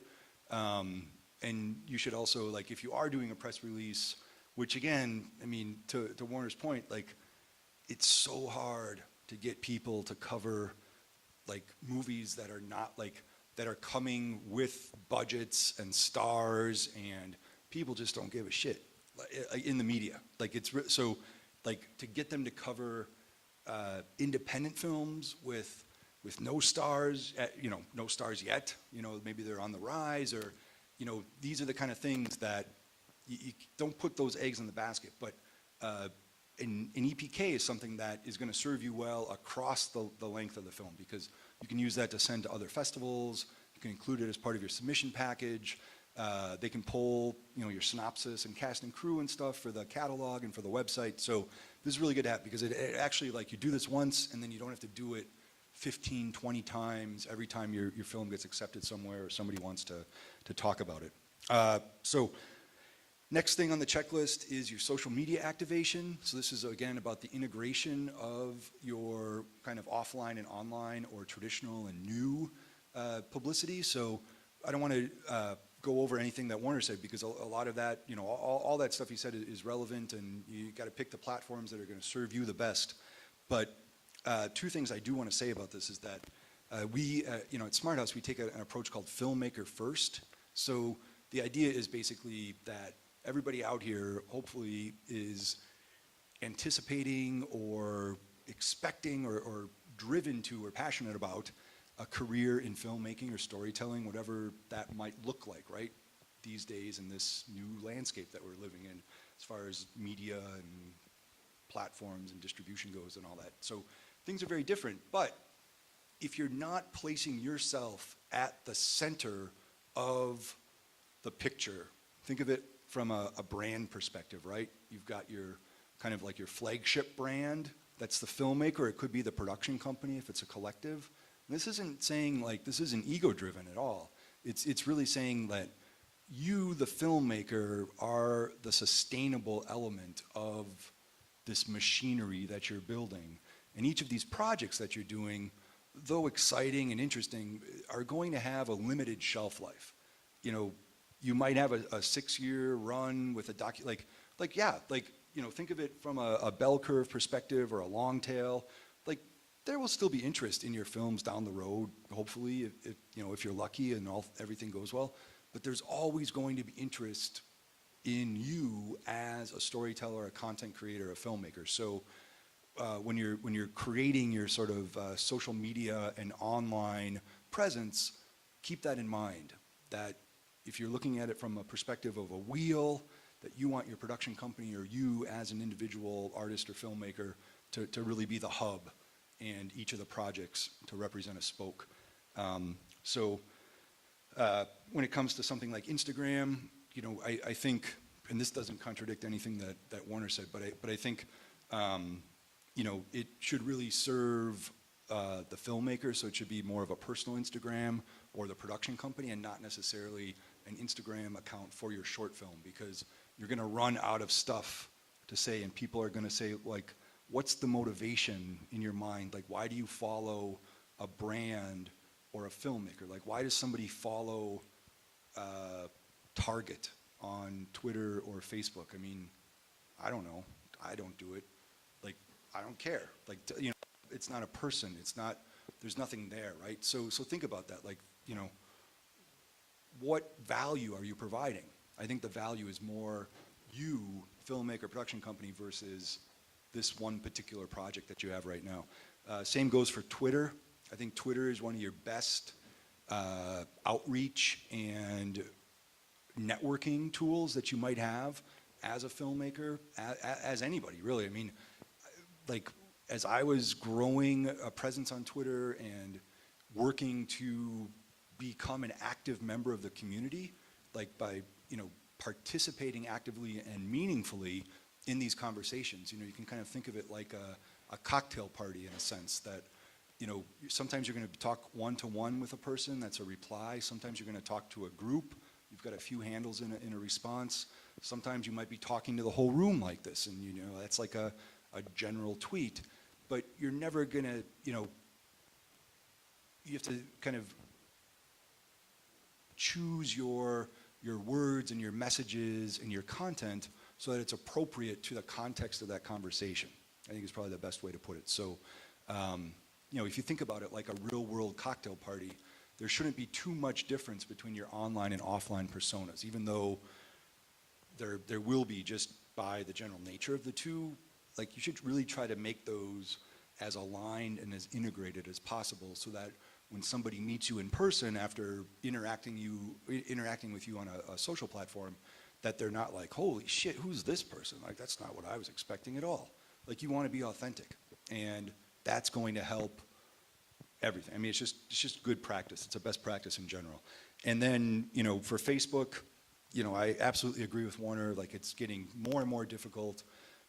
And you should also, like, if you are doing a press release, which again, I mean, to Warner's point, like, it's so hard to get people to cover like movies that are not like, that are coming with budgets and stars, and people just don't give a shit in the media. Like, so like to get them to cover independent films with no stars, you know, no stars yet, you know, maybe they're on the rise, or, you know, these are the kind of things that you don't put those eggs in the basket. But an EPK is something that is going to serve you well across the length of the film, because you can use that to send to other festivals. You can include it as part of your submission package. They can pull, you know, your synopsis and cast and crew and stuff for the catalog and for the website. So this is really good to have, because it actually, like, you do this once and then you don't have to do it 15, 20 times every time your film gets accepted somewhere or somebody wants to talk about it. So next thing on the checklist is your social media activation. So this is, again, about the integration of your kind of offline and online or traditional and new publicity. So I don't want to go over anything that Warner said, because a lot of that, you know, all that stuff he said is relevant, and you got to pick the platforms that are going to serve you the best. But two things I do want to say about this is that we, you know, at Smart House, we take an approach called filmmaker first. So the idea is basically that everybody out here hopefully is anticipating or expecting or driven to or passionate about a career in filmmaking or storytelling, whatever that might look like, right? These days in this new landscape that we're living in, as far as media and platforms and distribution goes and all that. So things are very different. But if you're not placing yourself at the center of the picture, think of it from a brand perspective, right? You've got your kind of like your flagship brand, that's the filmmaker. It could be the production company if it's a collective. And this isn't saying, like, this isn't ego-driven at all. It's really saying that you, the filmmaker, are the sustainable element of this machinery that you're building. And each of these projects that you're doing, though exciting and interesting, are going to have a limited shelf life. You know, you might have a 6-year run with a you know, think of it from a bell curve perspective or a long tail. Like, there will still be interest in your films down the road, hopefully, if you know, if you're lucky and everything goes well. But there's always going to be interest in you as a storyteller, a content creator, a filmmaker. So when you're creating your sort of social media and online presence, keep that in mind. That if you're looking at it from a perspective of a wheel, that you want your production company or you as an individual artist or filmmaker to really be the hub, and each of the projects to represent a spoke. So when it comes to something like Instagram, you know, I think, and this doesn't contradict anything that Warner said, but I think, you know, it should really serve the filmmaker, so it should be more of a personal Instagram or the production company, and not necessarily an Instagram account for your short film, because you're going to run out of stuff to say, and people are going to say, like, what's the motivation in your mind? Like, why do you follow a brand or a filmmaker? Like, why does somebody follow Target on Twitter or Facebook? I mean, I don't know. I don't do it. Like, I don't care. Like, you know, it's not a person. It's not, there's nothing there, right? So think about that. Like, you know, what value are you providing? I think the value is more you, filmmaker, production company, versus this one particular project that you have right now. Same goes for Twitter. I think Twitter is one of your best outreach and networking tools that you might have as a filmmaker, as anybody really. I mean, like as I was growing a presence on Twitter and working to become an active member of the community, like by, participating actively and meaningfully in these conversations, you can kind of think of it like a cocktail party in a sense that, sometimes you're going to talk one-to-one with a person, that's a reply. Sometimes you're going to talk to a group. You've got a few handles in a response. Sometimes you might be talking to the whole room like this, and that's like a general tweet. But you're never going to, you have to kind of choose your words and your messages and your content so that it's appropriate to the context of that conversation. I think is probably the best way to put it. So, if you think about it like a real world cocktail party, there shouldn't be too much difference between your online and offline personas, even though there will be just by the general nature of the two. Like you should really try to make those as aligned and as integrated as possible so that when somebody meets you in person after interacting with you on a social platform, that they're not like, holy shit, who's this person? Like, that's not what I was expecting at all. Like, you want to be authentic, and that's going to help everything. I mean, it's just good practice. It's a best practice in general. And then, for Facebook, I absolutely agree with Warner. Like, it's getting more and more difficult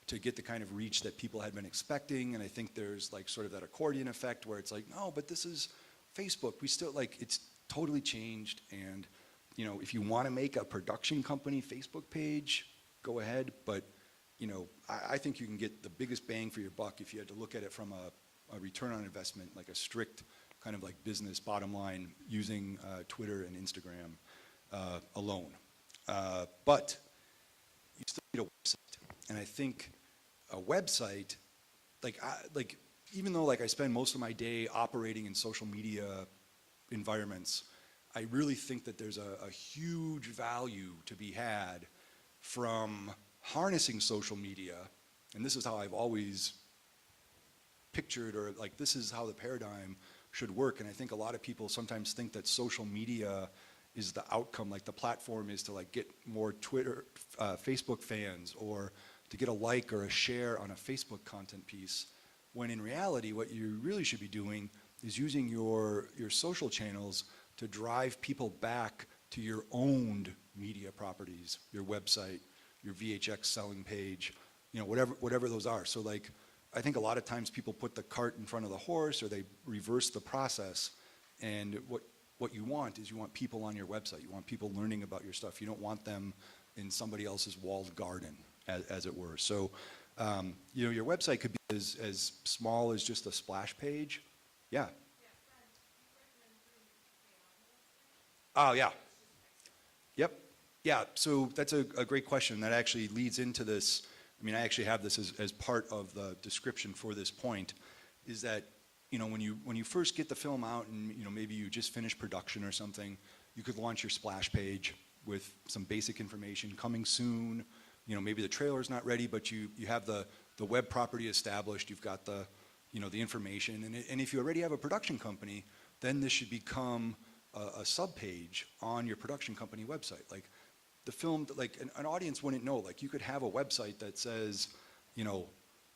to get the kind of reach that people had been expecting. And I think there's like sort of that accordion effect where it's like, no, but this is Facebook. We still it's totally changed. And, if you want to make a production company Facebook page, go ahead. But, I think you can get the biggest bang for your buck if you had to look at it from a return on investment, like a strict kind of like business bottom line using Twitter and Instagram alone. But you still need a website. And I think a website, even though I spend most of my day operating in social media environments, I really think that there's a huge value to be had from harnessing social media. And this is how I've always pictured, or this is how the paradigm should work. And I think a lot of people sometimes think that social media is the outcome, like the platform is to get more Facebook fans, or to get a like or a share on a Facebook content piece, when in reality what you really should be doing is using your social channels to drive people back to your owned media properties, your website, your VHX selling page, whatever those are. So I think a lot of times people put the cart in front of the horse, or they reverse the process, and what you want is you want people on your website. You want people learning about your stuff. You don't want them in somebody else's walled garden, as it were. So, your website could be as small as just a splash page. Yeah. Oh, yeah. Yep. Yeah, so that's a great question. That actually leads into this. I mean, I actually have this as part of the description for this point, is that, when you first get the film out and, maybe you just finished production or something, you could launch your splash page with some basic information, coming soon. Maybe the trailer's not ready, but you have the web property established, you've got the information. And if you already have a production company, then this should become a sub-page on your production company website. Like the film, an audience wouldn't know. Like you could have a website that says,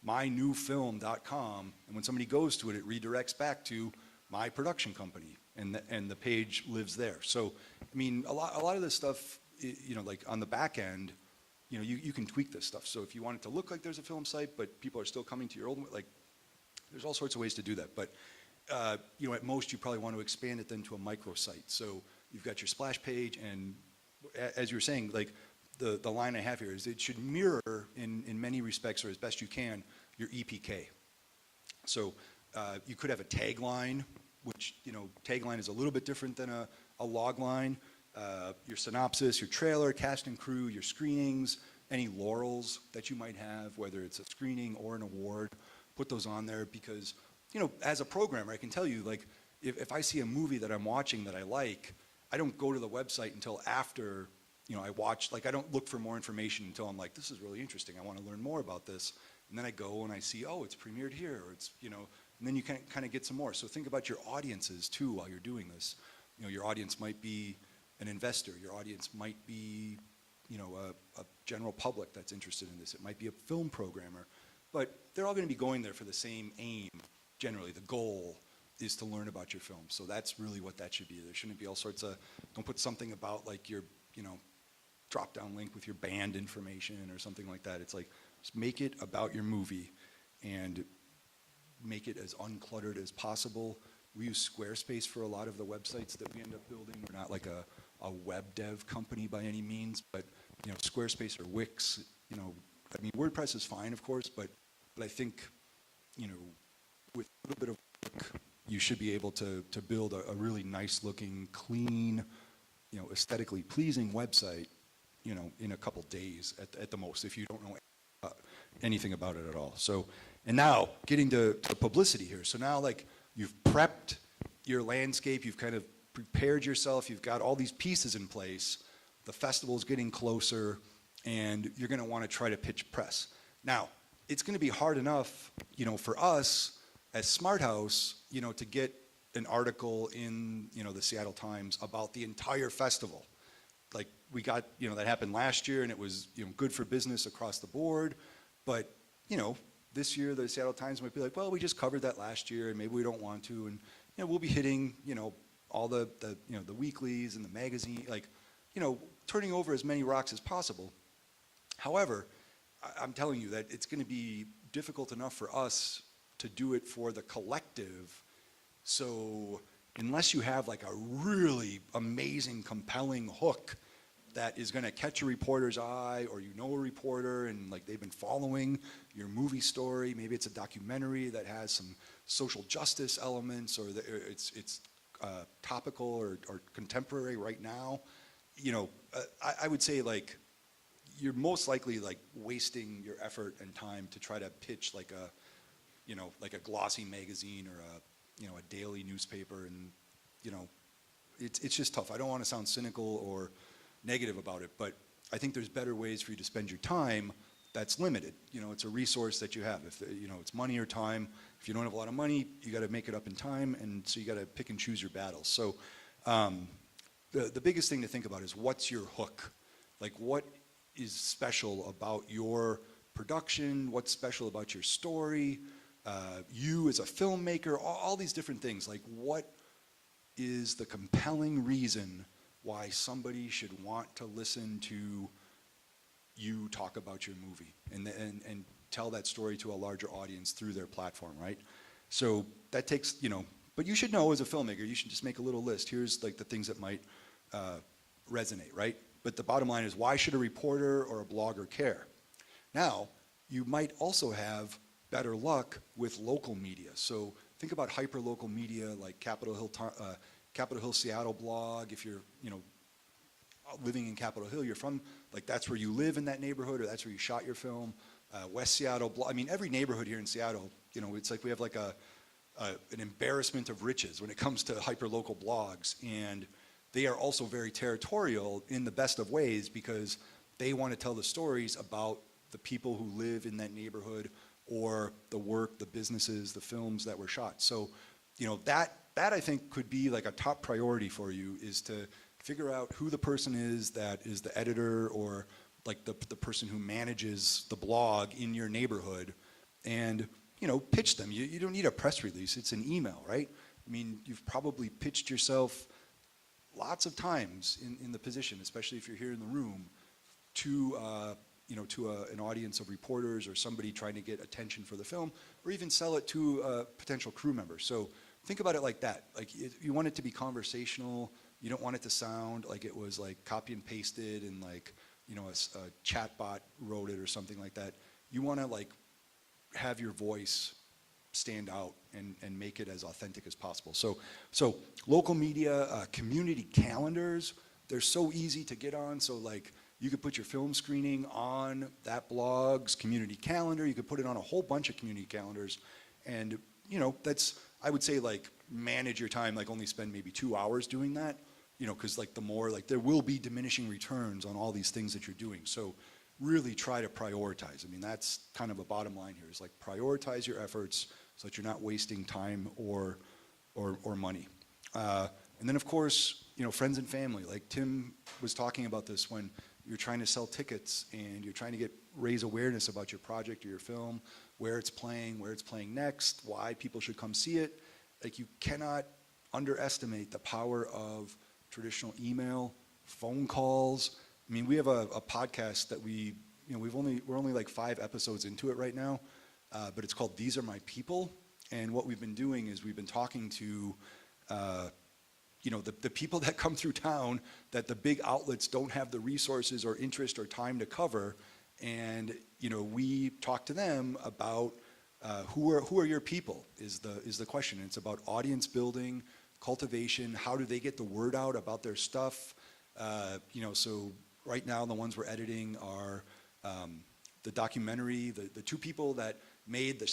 mynewfilm.com, and when somebody goes to it, it redirects back to my production company, and the page lives there. So, I mean, a lot of this stuff, on the back end, you can tweak this stuff. So if you want it to look like there's a film site, but people are still coming to your old, there's all sorts of ways to do that. But at most, you probably want to expand it then to a microsite. So you've got your splash page, and as you were saying, the line I have here is it should mirror in many respects, or as best you can, your EPK. So you could have a tagline, which, tagline is a little bit different than a log line. Your synopsis, your trailer, cast and crew, your screenings, any laurels that you might have, whether it's a screening or an award, put those on there because, as a programmer, I can tell you, if I see a movie that I'm watching that I like, I don't go to the website until after, I watch, I don't look for more information until I'm like, this is really interesting. I want to learn more about this. And then I go and I see, oh, it's premiered here, or it's, and then you can kind of get some more. So think about your audiences too while you're doing this. You know, your audience might be an investor. Your audience might be, you know, a general public that's interested in this. It might be a film programmer. But they're all going to be going there for the same aim, generally. The goal is to learn about your film. So that's really what that should be. There shouldn't be all sorts of, don't put something about like your, you know, drop-down link with your band information or something like that. It's like, just make it about your movie and make it as uncluttered as possible. We use Squarespace for a lot of the websites that we end up building. We're not like a web dev company by any means, but you know, Squarespace or Wix, you know, I mean, WordPress is fine, of course, but I think, you know, with a little bit of work, you should be able to build a really nice looking, clean, you know, aesthetically pleasing website, you know, in a couple days at the most, if you don't know anything about it at all. So, and now getting to publicity here. So now, like, you've prepped your landscape, you've kind of prepared yourself, you've got all these pieces in place, the festival's getting closer, and you're gonna wanna try to pitch press. Now, it's gonna be hard enough, you know, for us as Smart House, you know, to get an article in, you know, the Seattle Times about the entire festival. Like, we got, you know, that happened last year, and it was, you know, good for business across the board, but, you know, this year the Seattle Times might be like, well, we just covered that last year, and maybe we don't want to, and, you know, we'll be hitting, you know, all the you know, the weeklies and the magazine, like, you know, turning over as many rocks as possible. However, I'm telling you that it's going to be difficult enough for us to do it for the collective. So unless you have like a really amazing, compelling hook that is going to catch a reporter's eye, or you know a reporter and like they've been following your movie story, maybe it's a documentary that has some social justice elements, or it's topical or contemporary right now, you know, I would say like you're most likely like wasting your effort and time to try to pitch like a, you know, like a glossy magazine or a, you know, a daily newspaper, and you know, it's just tough. I don't want to sound cynical or negative about it, but I think there's better ways for you to spend your time that's limited. You know, it's a resource that you have. If you know, it's money or time. If you don't have a lot of money, you got to make it up in time, and so you got to pick and choose your battles. So the biggest thing to think about is what's your hook? Like, what is special about your production? What's special about your story? You as a filmmaker, all these different things. Like, what is the compelling reason why somebody should want to listen to you talk about your movie and tell that story to a larger audience through their platform, right? So that takes, you know, but you should know as a filmmaker, you should just make a little list. Here's like the things that might resonate, right? But the bottom line is, why should a reporter or a blogger care? Now, you might also have better luck with local media. So think about hyper-local media like Capitol Hill Seattle blog. If you're, you know, living in Capitol Hill, you're from, like, that's where you live in that neighborhood, or that's where you shot your film. West Seattle blog. I mean, every neighborhood here in Seattle, you know, it's like we have like an embarrassment of riches when it comes to hyper-local blogs, and they are also very territorial in the best of ways, because they want to tell the stories about the people who live in that neighborhood, or the work, the businesses, the films that were shot. So, you know, that I think could be like a top priority for you, is to figure out who the person is that is the editor, or like the person who manages the blog in your neighborhood, and, you know, pitch them. You don't need a press release, it's an email, right? I mean, you've probably pitched yourself lots of times in the position, especially if you're here in the room, to you know, to an audience of reporters or somebody trying to get attention for the film, or even sell it to a potential crew member. So think about it like that. Like, you want it to be conversational. You don't want it to sound like it was like copy and pasted and like, you know, a chat bot wrote it or something like that. You want to like have your voice stand out and make it as authentic as possible. So local media, community calendars, they're so easy to get on. So like, you could put your film screening on that blog's community calendar. You could put it on a whole bunch of community calendars. And, you know, that's, I would say, like, manage your time, like only spend maybe 2 hours doing that, you know, because like the more, like, there will be diminishing returns on all these things that you're doing. So really try to prioritize. I mean, that's kind of a bottom line here, is like prioritize your efforts so that you're not wasting time or money. And then, of course, friends and family. Like Tim was talking about this when you're trying to sell tickets and you're trying to raise awareness about your project or your film, where it's playing next, why people should come see it. Like, you cannot underestimate the power of traditional email, phone calls. I mean, we have a podcast that we're only like 5 episodes into it right now, but it's called These Are My People. And what we've been doing is we've been talking to the people that come through town that the big outlets don't have the resources or interest or time to cover. And, we talk to them about who are your people is the question. It's about audience building, cultivation. How do they get the word out about their stuff? So right now the ones we're editing are the documentary, the 2 people that made the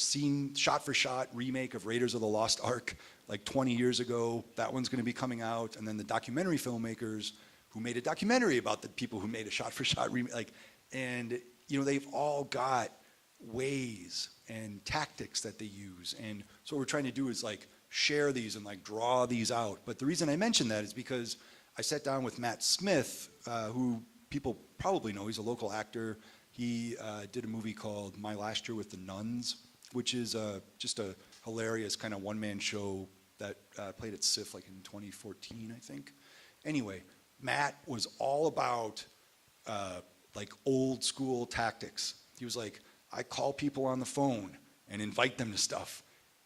shot-for-shot remake of Raiders of the Lost Ark like 20 years ago. That one's going to be coming out. And then the documentary filmmakers who made a documentary about the people who made a shot-for-shot remake. And, they've all got ways and tactics that they use. And so what we're trying to do is like share these and like draw these out. But the reason I mention that is because I sat down with Matt Smith, who people probably know. He's a local actor. He did a movie called My Last Year with the Nuns, which is just a hilarious kind of one-man show that played at SIF like in 2014, I think. Anyway, Matt was all about like old school tactics. He was like, I call people on the phone and invite them to stuff.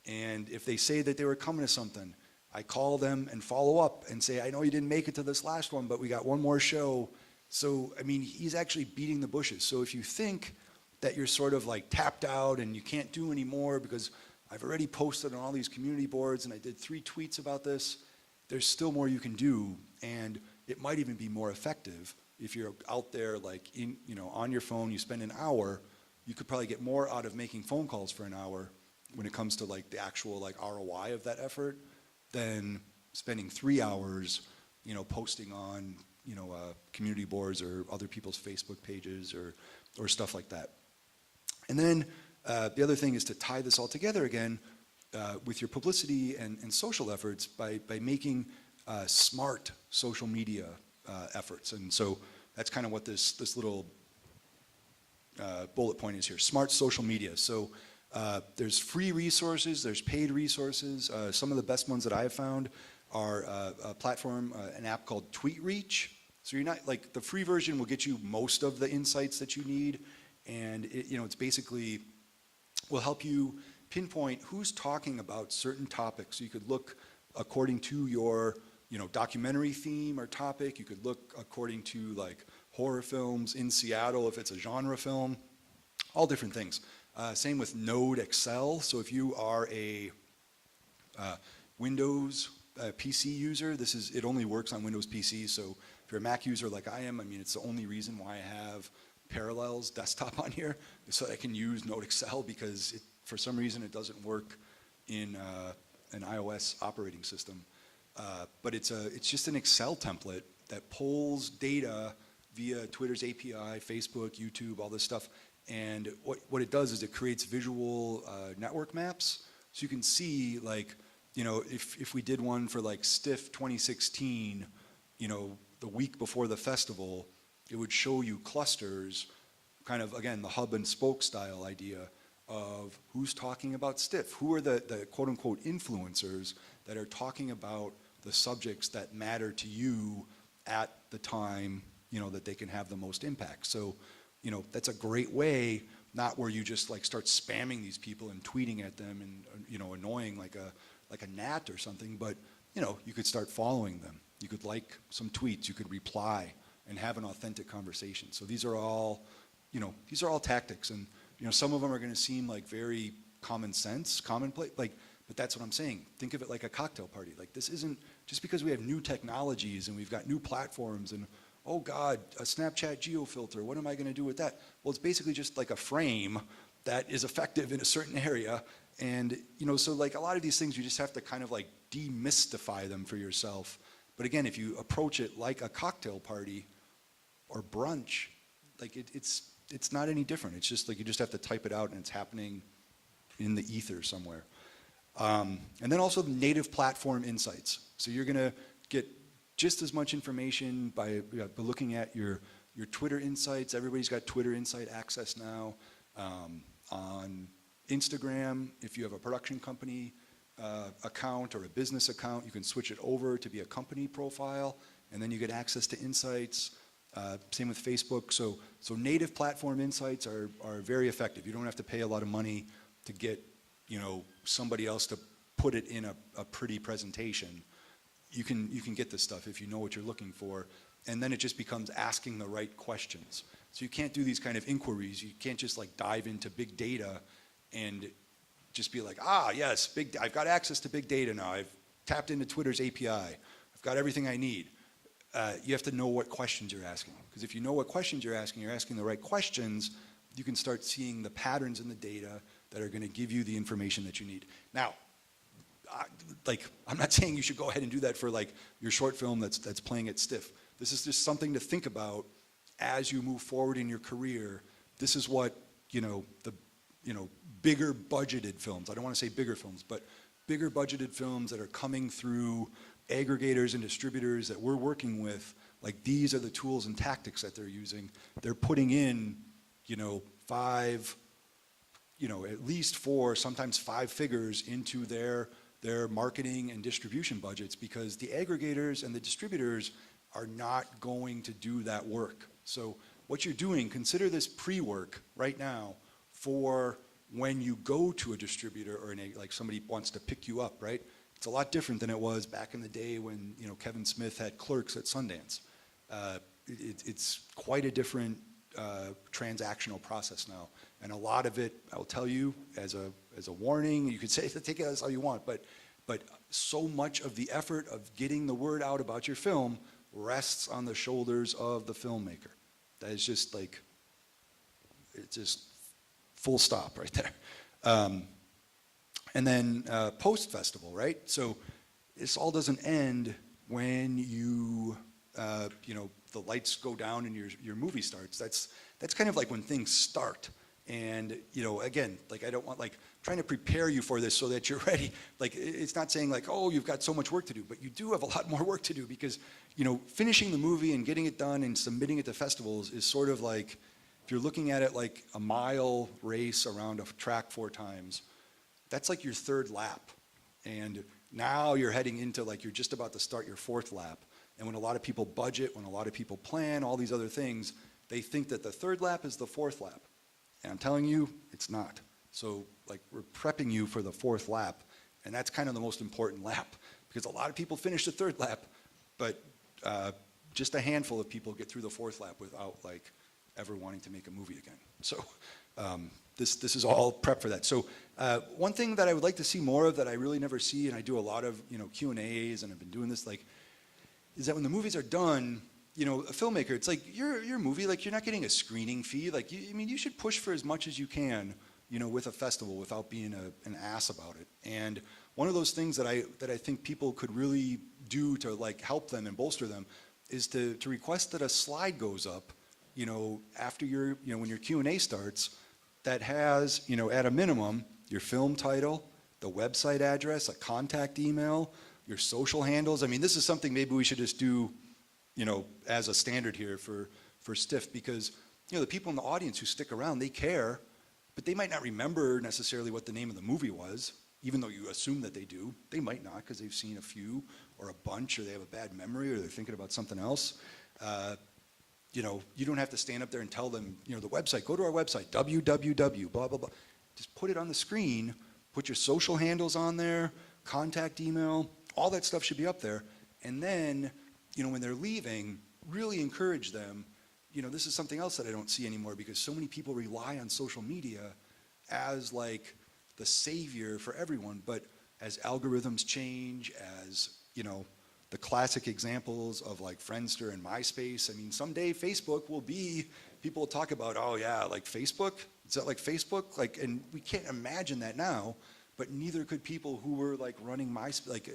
And if they say that they were coming to something, I call them and follow up and say, I know you didn't make it to this last one, but we got one more show. So, I mean, he's actually beating the bushes. So if you think that you're sort of like tapped out and you can't do anymore because I've already posted on all these community boards and I did 3 tweets about this, there's still more you can do. And it might even be more effective if you're out there like on your phone, you spend an hour, you could probably get more out of making phone calls for an hour when it comes to like the actual like ROI of that effort than spending 3 hours, posting on community boards or other people's Facebook pages or stuff like that. And then the other thing is to tie this all together again with your publicity and social efforts by making smart social media efforts. And so that's kind of what this little bullet point is here, smart social media. So there's free resources, there's paid resources. Some of the best ones that I have found are a platform, an app called TweetReach. So you're not like the free version will get you most of the insights that you need, and it's basically will help you pinpoint who's talking about certain topics. So you could look according to your documentary theme or topic. You could look according to like horror films in Seattle if it's a genre film, all different things. Same with Node Excel. So if you are a Windows PC user, it only works on Windows PC. So if you're a Mac user like I am, I mean, it's the only reason why I have Parallels desktop on here is so that I can use Node Excel because for some reason it doesn't work in an iOS operating system. But it's just an Excel template that pulls data via Twitter's API, Facebook, YouTube, all this stuff. And what it does is it creates visual network maps. So you can see like, if we did one for like STIF 2016, the week before the festival, it would show you clusters, kind of, again, the hub and spoke style idea of who's talking about STIF, who are the quote unquote influencers that are talking about the subjects that matter to you at the time, that they can have the most impact. So, that's a great way, not where you just like start spamming these people and tweeting at them and, annoying like a gnat or something, but, you could start following them. You could like some tweets, you could reply and have an authentic conversation. So these are all tactics, and, some of them are going to seem like very common sense, commonplace, but that's what I'm saying. Think of it like a cocktail party. Like, this isn't just because we have new technologies and we've got new platforms and, oh God, a Snapchat geofilter, what am I going to do with that? Well, it's basically just like a frame that is effective in a certain area. And, so like a lot of these things, you just have to kind of like demystify them for yourself. But again, if you approach it like a cocktail party or brunch, like it's not any different. It's just like you just have to type it out and it's happening in the ether somewhere. And then also the native platform insights. So you're going to get just as much information by looking at your Twitter Insights. Everybody's got Twitter Insight access now. On Instagram, if you have a production company account or a business account, you can switch it over to be a company profile, and then you get access to insights. Same with Facebook. So native platform insights are very effective. You don't have to pay a lot of money to get somebody else to put it in a pretty presentation. You can get this stuff if you know what you're looking for, and then it just becomes asking the right questions. So you can't do these kind of inquiries. You can't just like dive into big data and just be like, yes, I've got access to big data now. I've tapped into Twitter's API. I've got everything I need. You have to know what questions you're asking. Because if you know what questions you're asking the right questions, you can start seeing the patterns in the data that are going to give you the information that you need. Now, I'm not saying you should go ahead and do that for like your short film that's playing at Stiff. This is just something to think about as you move forward in your career. This is what the bigger budgeted films. I don't want to say bigger films, but bigger budgeted films that are coming through aggregators and distributors that we're working with. Like these are the tools and tactics that they're using. They're putting in at least 4, sometimes 5 figures into their marketing and distribution budgets, because the aggregators and the distributors are not going to do that work. So what you're doing, consider this pre-work right now for when you go to a distributor or like somebody wants to pick you up, right? It's a lot different than it was back in the day when Kevin Smith had Clerks at Sundance. It's quite a different transactional process now, and a lot of it, I'll tell you as a warning. You could say take it as how you want, but so much of the effort of getting the word out about your film rests on the shoulders of the filmmaker. That is just like, it's just full stop right there. And then post-festival, right? So this all doesn't end when the lights go down and your movie starts. That's kind of like when things start. And again, like I don't want trying to prepare you for this so that you're ready. Like it's not saying like, oh, you've got so much work to do, but you do have a lot more work to do, because finishing the movie and getting it done and submitting it to festivals is sort of like, if you're looking at it like a mile race around a track 4 times, that's like your 3rd lap. And now you're heading into like you're just about to start your 4th lap. And when a lot of people budget, when a lot of people plan all these other things, they think that the 3rd lap is the 4th lap. And I'm telling you, it's not. So like we're prepping you for the 4th lap, and that's kind of the most important lap, because a lot of people finish the 3rd lap, but just a handful of people get through the 4th lap without like ever wanting to make a movie again. So this is all prep for that. So one thing that I would like to see more of that I really never see, and I do a lot of Q&As, and I've been doing this, is that when the movies are done, a filmmaker, it's like your movie, like you're not getting a screening fee. Like you should push for as much as you can, with a festival without being an ass about it. And one of those things that I think people could really do to like help them and bolster them is to request that a slide goes up, after when your Q&A starts, that has, at a minimum, your film title, the website address, a contact email, your social handles. I mean, this is something maybe we should just do, as a standard here for Stiff, because, the people in the audience who stick around, they care, but they might not remember necessarily what the name of the movie was, even though you assume that they do. They might not, because they've seen a few or a bunch, or they have a bad memory, or they're thinking about something else. You don't have to stand up there and tell them, the website, go to our website, www, blah, blah, blah. Just put it on the screen, put your social handles on there, contact email, all that stuff should be up there. And then, when they're leaving, really encourage them. This is something else that I don't see anymore, because so many people rely on social media as like the savior for everyone. But as algorithms change, as, the classic examples of like Friendster and MySpace. I mean, someday Facebook will be, people will talk about, oh yeah, like Facebook? Is that like Facebook? Like, and we can't imagine that now, but neither could people who were like running MySpace. Like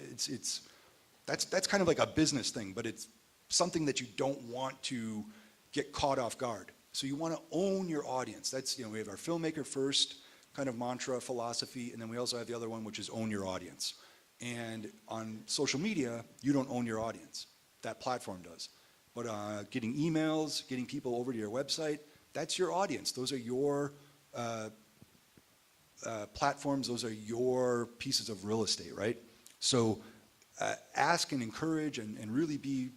that's kind of like a business thing, but it's something that you don't want to get caught off guard. So you want to own your audience. That's, we have our filmmaker first kind of mantra, philosophy, and then we also have the other one, which is own your audience. And on social media, you don't own your audience. That platform does. But getting emails, getting people over to your website, that's your audience. Those are your platforms. Those are your pieces of real estate, right? So ask and encourage and really be,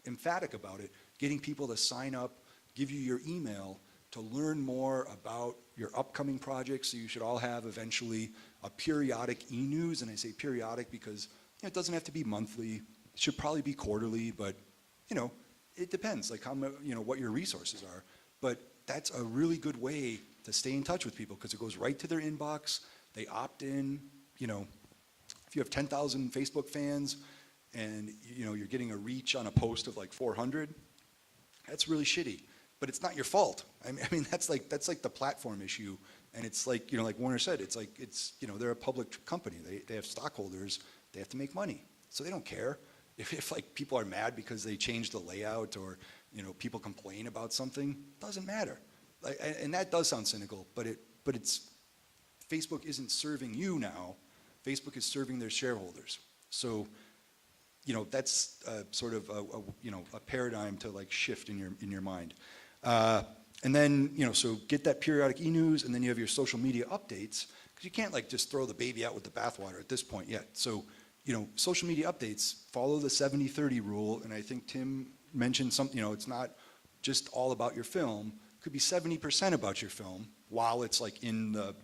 emphatic about it. Getting people to sign up, give you your email to learn more about your upcoming projects. So you should all have eventually a periodic e-news, and I say periodic because it doesn't have to be monthly. It should probably be quarterly, but it depends, like how what your resources are. But that's a really good way to stay in touch with people because it goes right to their inbox. They opt in. If you have 10,000 Facebook fans and you're getting a reach on a post of like 400, that's really shitty. But it's not your fault. I mean that's like the platform issue. And it's like like Warner said, it's they're a public company. They have stockholders. They have to make money, so they don't care if like people are mad because they changed the layout or people complain about something. Doesn't matter. And that does sound cynical, but it's Facebook isn't serving you now. Facebook is serving their shareholders. So that's sort of a paradigm to like shift in your mind. And then, so get that periodic e-news, and then you have your social media updates, because you can't like just throw the baby out with the bathwater at this point yet. So, social media updates follow the 70-30 rule, and I think Tim mentioned something, it's not just all about your film. It could be 70% about your film while it's like in the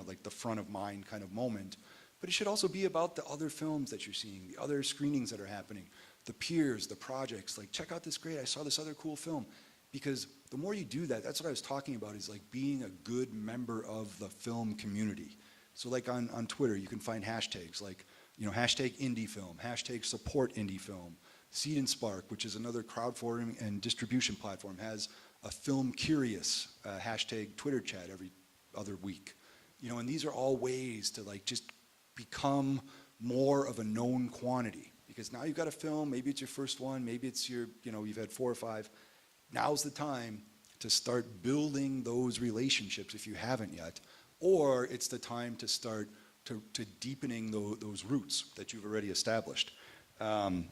like the front of mind kind of moment. But it should also be about the other films that you're seeing, the other screenings that are happening, the peers, the projects, like check out this great, I saw this other cool film. Because the more you do that, that's what I was talking about, is like being a good member of the film community. So like on Twitter, you can find hashtags like, hashtag indie film, hashtag support indie film. Seed and Spark, which is another crowdfunding and distribution platform, has a film curious hashtag Twitter chat every other week. And these are all ways to like just become more of a known quantity. Because now you've got a film, maybe it's your first one, maybe it's your, you've had 4 or 5. Now's the time to start building those relationships if you haven't yet, or it's the time to start to deepening those roots that you've already established. And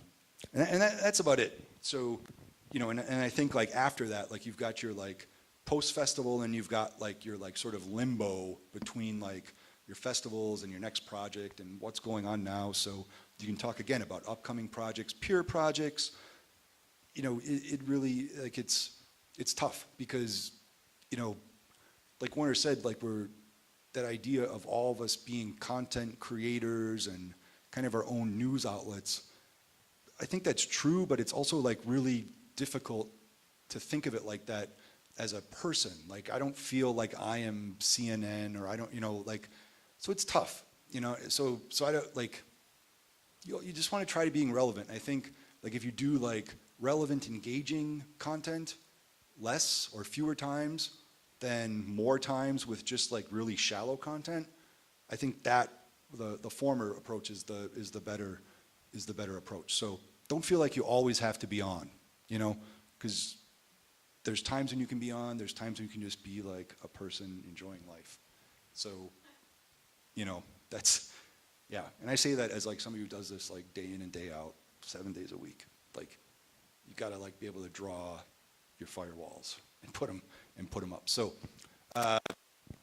that's about it. So, and I think like after that, like you've got your like post-festival and you've got like your like sort of limbo between like your festivals and your next project and what's going on now. So you can talk again about upcoming projects, peer projects. It really, like, it's tough because, like Warner said, like that idea of all of us being content creators and kind of our own news outlets, I think that's true, but it's also like really difficult to think of it like that as a person. Like, I don't feel like I am CNN or I don't, so it's tough, so I don't, like, you just want to try to being relevant. I think, like, if you do like relevant, engaging content less or fewer times than more times with just like really shallow content, I think that the former approach is the better approach. So don't feel like you always have to be on, because there's times when you can be on, there's times when you can just be like a person enjoying life. So, that's, yeah. And I say that as like somebody who does this like day in and day out, 7 days a week. Like, you gotta like be able to draw your firewalls and put them up. So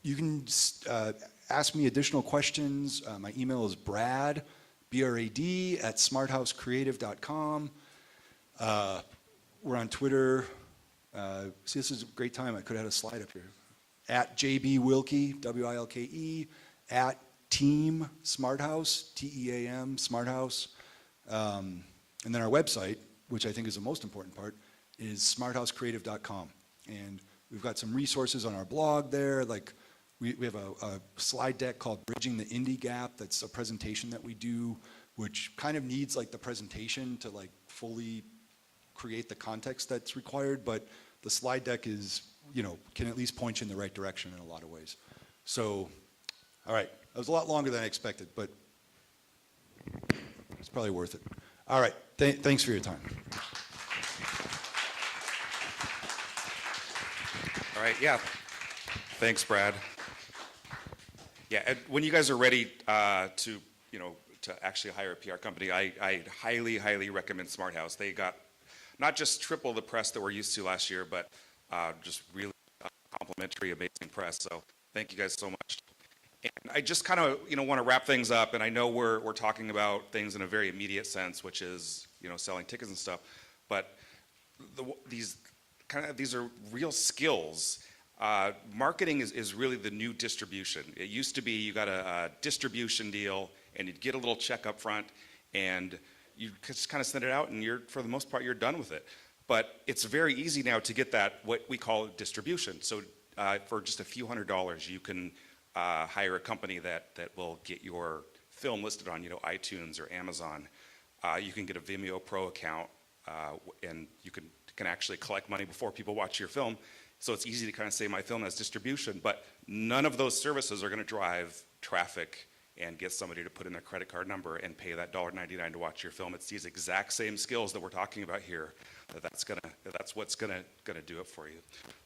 you can ask me additional questions. My email is Brad, B-R-A-D, @smarthousecreative.com. We're on Twitter. See, this is a great time. I could have had a slide up here. @JBWilke, W-I-L-K-E, @Team Smarthouse, T-E-A-M, Smarthouse. And then our website, which I think is the most important part, is smarthousecreative.com. And we've got some resources on our blog there. Like we have a slide deck called Bridging the Indie Gap. That's a presentation that we do, which kind of needs like the presentation to like fully create the context that's required. But the slide deck is, can at least point you in the right direction in a lot of ways. So, all right, that was a lot longer than I expected, but it's probably worth it. All right, thanks for your time. All right, yeah. Thanks, Brad. Yeah, and when you guys are ready to actually hire a PR company, I highly, highly recommend Smart House. They got not just triple the press that we're used to last year, but just really complimentary, amazing press. So thank you guys so much. And I just kind of want to wrap things up, and I know we're talking about things in a very immediate sense, which is selling tickets and stuff, but these are real skills. Marketing is really the new distribution. It used to be you got a distribution deal and you'd get a little check up front and you just kind of send it out and for the most part, you're done with it. But it's very easy now to get that, what we call distribution. So for just a few $100s, you can hire a company that will get your film listed on iTunes or Amazon. You can get a Vimeo Pro account and you can actually collect money before people watch your film. So it's easy to kind of say my film has distribution, but none of those services are going to drive traffic and get somebody to put in their credit card number and pay that $1.99 to watch your film. It's these exact same skills that we're talking about here. That's what's gonna do it for you.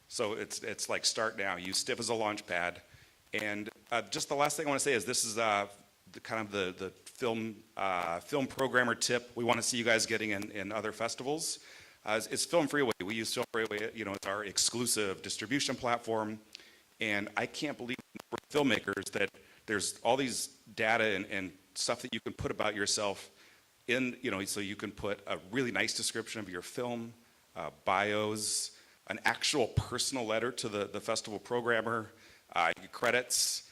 So it's like start now. Use Stiff as a launch pad. And just the last thing I want to say is this is the film programmer tip we want to see you guys getting in other festivals. Is Film Freeway. We use Film Freeway, as our exclusive distribution platform. And I can't believe for filmmakers that there's all these data and stuff that you can put about yourself in, so you can put a really nice description of your film, bios, an actual personal letter to the festival programmer, your credits,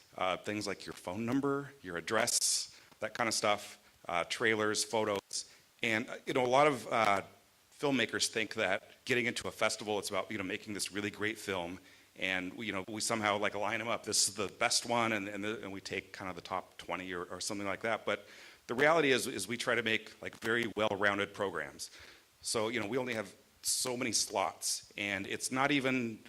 things like your phone number, your address, that kind of stuff, trailers, photos. And, a lot of filmmakers think that getting into a festival, it's about, making this really great film. And we somehow line them up. This is the best one, and we take kind of the top 20 or something like that. But the reality is we try to make very well-rounded programs. So we only have so many slots, and it's not even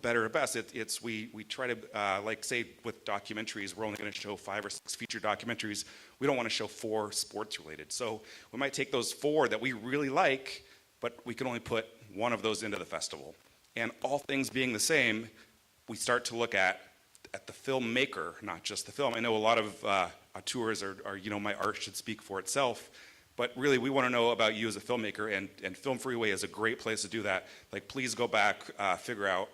better or best. We try to say with documentaries, we're only going to show 5 or 6 feature documentaries. We don't want to show 4 sports related. So we might take those 4 that we really like, but we can only put one of those into the festival. And all things being the same, we start to look at the filmmaker, not just the film. I know a lot of tours are my art should speak for itself, but really we want to know about you as a filmmaker, and Film Freeway is a great place to do that. Please go back, figure out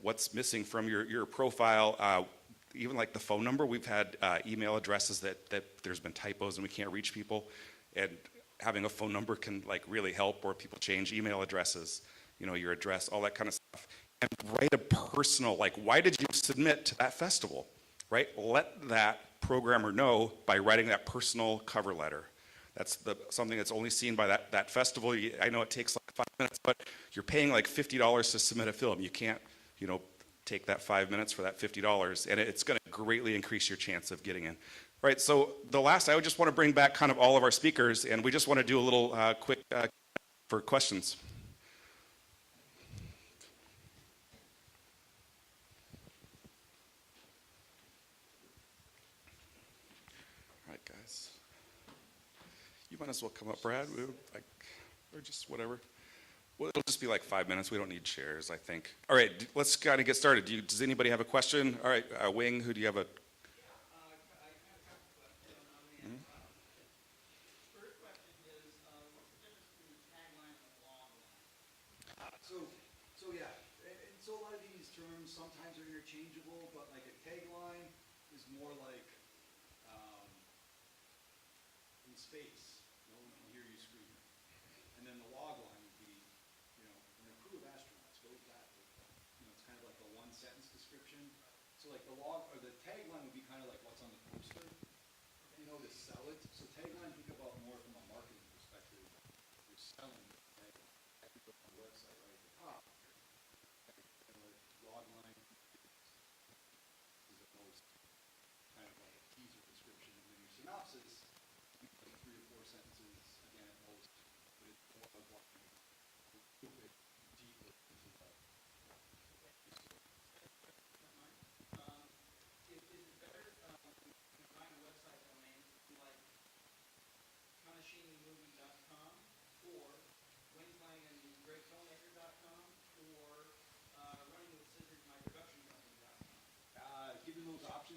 what's missing from your profile, even the phone number. We've had email addresses that there's been typos and we can't reach people, and having a phone number can really help, or people change email addresses. Your address, all that kind of stuff. And write a personal, why did you submit to that festival, right? Let that programmer know by writing that personal cover letter. That's something that's only seen by that festival. I know it takes 5 minutes, but you're paying $50 to submit a film. You can't, take that 5 minutes for that $50, and it's going to greatly increase your chance of getting in. Right, so I would just want to bring back kind of all of our speakers, and we just want to do a little quick for questions. You might as well come up, Brad, or just whatever. Well, it'll just be 5 minutes. We don't need chairs, I think. All right, let's kind of get started. Does anybody have a question? All right, Wing, who do you have a? So a lot of these terms sometimes are interchangeable, but a tagline is more in space. No one can hear you screaming. And then the log line would be, when a crew of astronauts goes back, it's kind of a one-sentence description. So the tagline would be kind of what's on the poster, to sell it. So tagline, think about more from a marketing perspective. You're selling the tagline. I could go on the website right at the top. Log line is the most kind of a teaser description, and then your synopsis, 3 or 4 sentences, again at most, but it's a little bit deeper into the story. Is it better to combine a website domain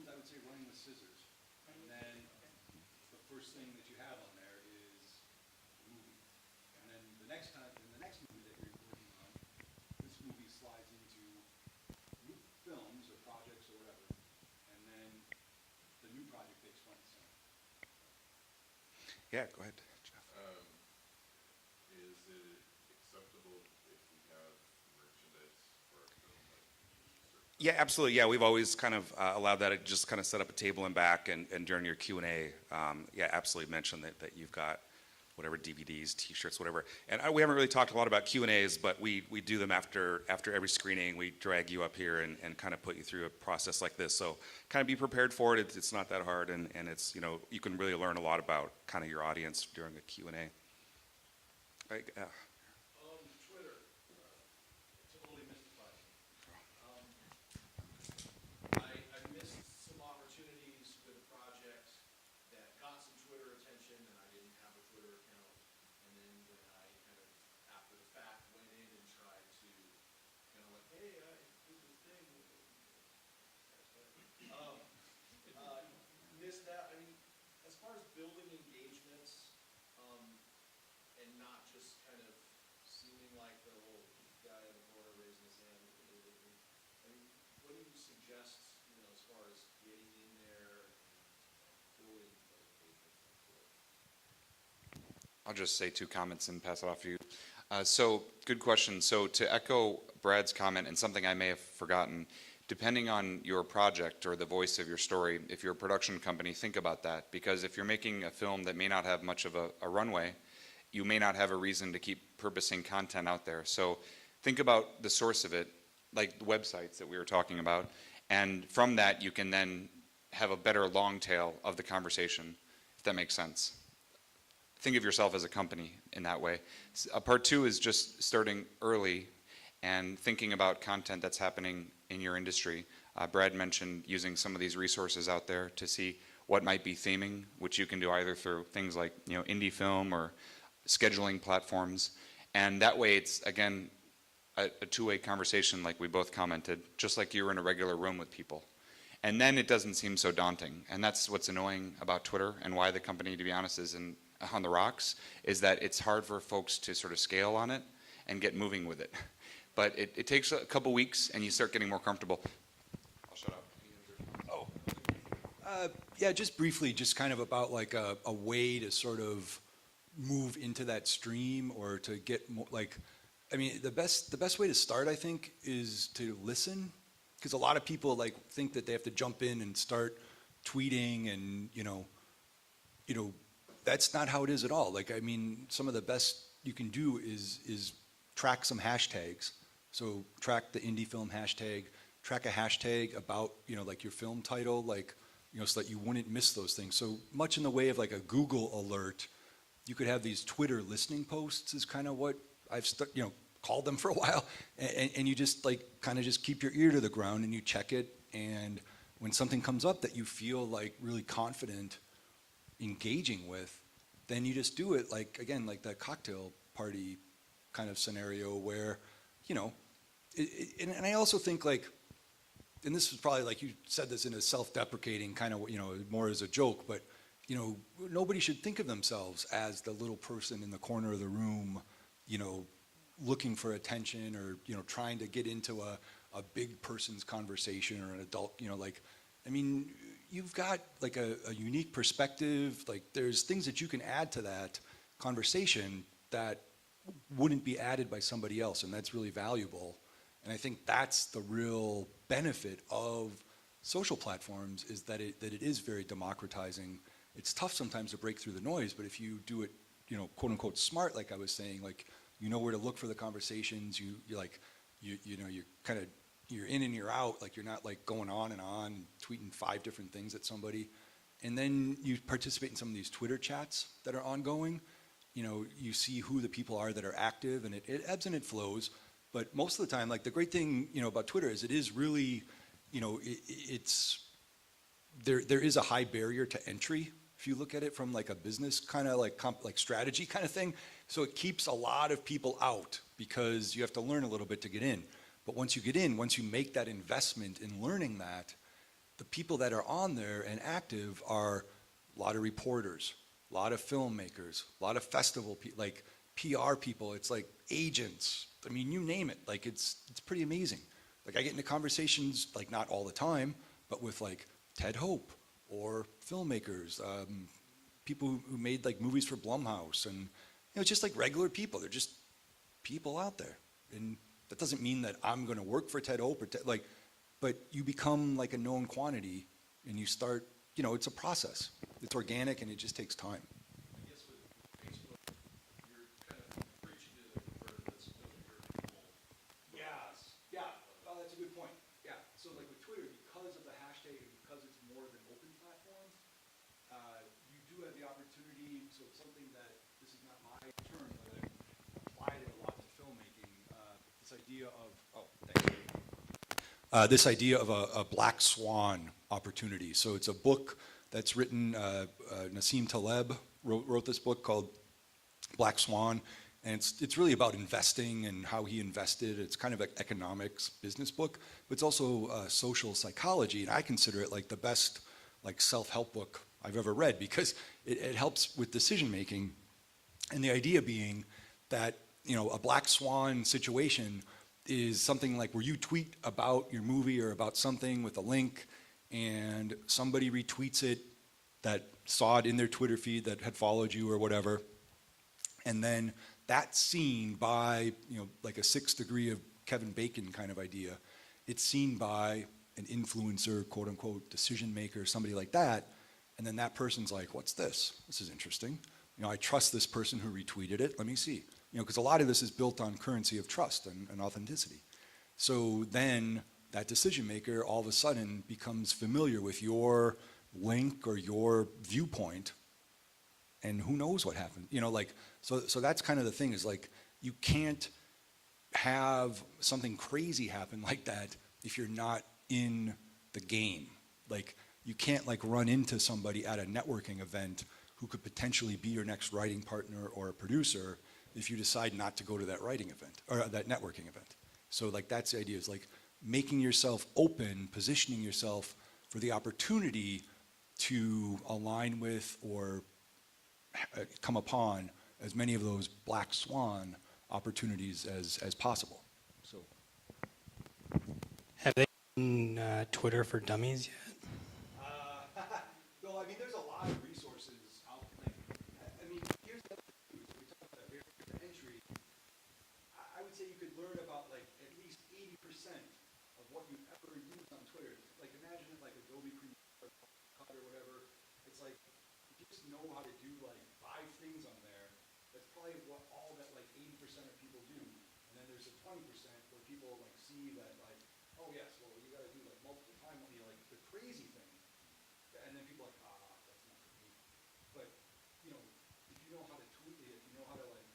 questions, I would say running with scissors. And then the first thing that you have on there is the movie. And then the next movie that you're working on, this movie slides into films or projects or whatever. And then the new project takes front and center. Yeah, go ahead, Jeff. Is it acceptable if we have merchandise for our film, like t-shirts? Yeah, absolutely. Yeah, we've always kind of allowed that. Just kind of set up a table in back, and during your Q&A, yeah, absolutely mention that you've got whatever DVDs, T-shirts, whatever. And we haven't really talked a lot about Q&As, but we do them after every screening. We drag you up here and kind of put you through a process like this. So kind of be prepared for it. It's not that hard, and it's, you know, you can really learn a lot about kind of your audience during a Q&A. Twitter, totally mystified me. I missed some opportunities with a project that got some Twitter attention, and I didn't have a Twitter account. And then when I kind of, after the fact, went in and tried to kind of like, hey, I did this thing. Missed that. I mean, as far as building engagements, and not just kind of seeming like the old guy in the corner raising his hand. I mean, what do you suggest, you know, as far as getting in there and building those engagements on Twitter? I'll just say two comments and pass it off to you. So, good question. So, to echo Brad's comment and something I may have forgotten, depending on your project or the voice of your story, if you're a production company, think about that. Because if you're making a film that may not have much of a runway, you may not have a reason to keep purposing content out there. So think about the source of it, like the websites that we were talking about, and from that you can then have a better long tail of the conversation, if that makes sense. Think of yourself as a company in that way. Part two is just starting early and thinking about content that's happening in your industry. Brad mentioned using some of these resources out there to see what might be theming, which you can do either through things like, you know, indie film or scheduling platforms. And that way it's, again, a two-way conversation like we both commented, just like you were in a regular room with people. And then it doesn't seem so daunting. And that's what's annoying about Twitter and why the company, to be honest, is on the rocks, is that it's hard for folks to sort of scale on it and get moving with it. But it takes a couple weeks and you start getting more comfortable. I'll shut up. Yeah, just briefly, just kind of about like a way to sort of move into that stream or to get more, like, I mean, the best way to start, I think, is to listen, because a lot of people like think that they have to jump in and start tweeting, and you know that's not how it is at all. Like, I mean, some of the best you can do is track some hashtags. So track the indie film hashtag, track a hashtag about, you know, like your film title, like, you know, so that you wouldn't miss those things. So much in the way of like a Google alert, you could have these Twitter listening posts is kind of what I've called them for a while. And you just like kind of just keep your ear to the ground and you check it. And when something comes up that you feel like really confident engaging with, then you just do it, like, again, like that cocktail party kind of scenario where, you know, and I also think like, and this is probably like you said this in a self-deprecating kind of, you know, more as a joke, but, you know, nobody should think of themselves as the little person in the corner of the room, you know, looking for attention or, you know, trying to get into a big person's conversation or an adult, you know, like, I mean, you've got like a unique perspective, like there's things that you can add to that conversation that wouldn't be added by somebody else, and that's really valuable. And I think that's the real benefit of social platforms, is that it is very democratizing. It's tough sometimes to break through the noise, but if you do it, you know, quote unquote smart, like I was saying, like, you know where to look for the conversations, you like, you know, you're in and you're out, like you're not like going on and on, tweeting 5 different things at somebody. And then you participate in some of these Twitter chats that are ongoing. You know, you see who the people are that are active, and it ebbs and it flows. But most of the time, like the great thing, you know, about Twitter is it is really, you know, there is a high barrier to entry if you look at it from like a business kind of like strategy kind of thing. So it keeps a lot of people out because you have to learn a little bit to get in. But once you get in, once you make that investment in learning that, the people that are on there and active are a lot of reporters, a lot of filmmakers, a lot of festival people, like PR people. It's like agents. I mean, you name it. Like it's pretty amazing. Like I get into conversations, like not all the time, but with like Ted Hope or filmmakers, people who made like movies for Blumhouse, and it's just like regular people. They're just people out there, and that doesn't mean that I'm going to work for Ted Hope or like, but you become like a known quantity, and you start. It's a process. It's organic, and it just takes time. I guess with Facebook, you're kind of preaching to the converted, that's know your people. Yes. Yeah. Oh, that's a good point. Yeah. So like with Twitter, because of the hashtag and because it's more of an open platform, you do have the opportunity. So it's something that this is not my term, but I've applied it a lot to filmmaking. This idea of thank you. This idea of a black swan opportunity. So it's a book that's written. Nassim Taleb wrote this book called Black Swan, and it's really about investing and how he invested. It's kind of an economics business book, but it's also social psychology, and I consider it like the best like self-help book I've ever read because it helps with decision making, and the idea being that a black swan situation is something like where you tweet about your movie or about something with a link, and somebody retweets it that saw it in their Twitter feed that had followed you or whatever. And then that's seen by, like a 6th degree of Kevin Bacon kind of idea. It's seen by an influencer, quote unquote, decision maker, somebody like that. And then that person's like, what's this? This is interesting. I trust this person who retweeted it. Let me see. Because a lot of this is built on currency of trust and authenticity. So then that decision maker all of a sudden becomes familiar with your link or your viewpoint, and who knows what happened. So that's kind of the thing, is like you can't have something crazy happen like that if you're not in the game. Like you can't like run into somebody at a networking event who could potentially be your next writing partner or a producer if you decide not to go to that writing event or that networking event. So like that's the idea, is like making yourself open, positioning yourself for the opportunity to align with or come upon as many of those black swan opportunities as possible. So Have they done Twitter for Dummies yet? no, I mean there's a lot of resources out. Like, I mean, here's the other thing. We talked about barrier to entry. I would say you could learn about like at least 80% of what you've ever used on Twitter. Like imagine it like Adobe Premiere or Cut or whatever. It's like if you just know how to do like 5 things on there, that's probably what all that like 80% of people do. And then there's a 20% where people like see that like, oh yes, well you got to do like multiple times, like the crazy thing. And then people are like, that's not for me. But if you know how to tweet, if you know how to like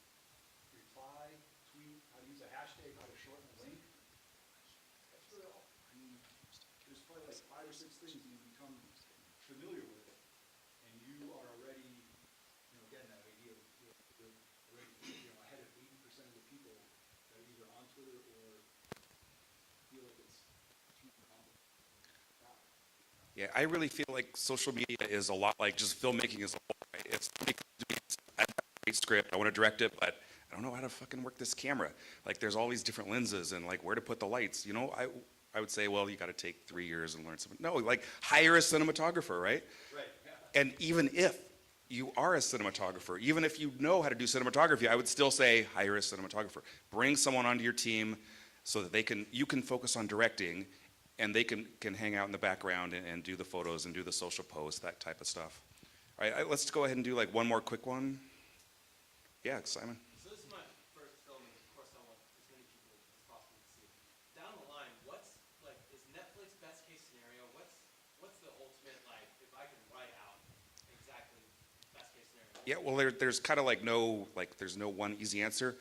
reply, tweet, how to use a hashtag, how to shorten a link, that's really all. I mean, there's probably like 5 or 6 things you become familiar with, and you are already, again, that idea of you're already, ahead of 80% of the people that are either on Twitter or feel like it's too complicated. Yeah, I really feel like social media is a lot like just filmmaking as a whole. Right? If somebody comes to me and says, I have a great script, I want to direct it, but I don't know how to fucking work this camera. Like there's all these different lenses and like where to put the lights. I would say, well, you got to take 3 years and learn something. No, like hire a cinematographer, right? Right. And even if you are a cinematographer, even if you know how to do cinematography, I would still say hire a cinematographer. Bring someone onto your team so that you can focus on directing, and they can hang out in the background and do the photos and do the social posts, that type of stuff. All right, let's go ahead and do like one more quick one. Yeah, Simon. So this is my first film, and of course I want as many people as possible to see it. Down the line, is Netflix best case scenario? What's the ultimate, like, if I could write out exactly best case scenario? Yeah, well, there's kind of like there's no one easy answer.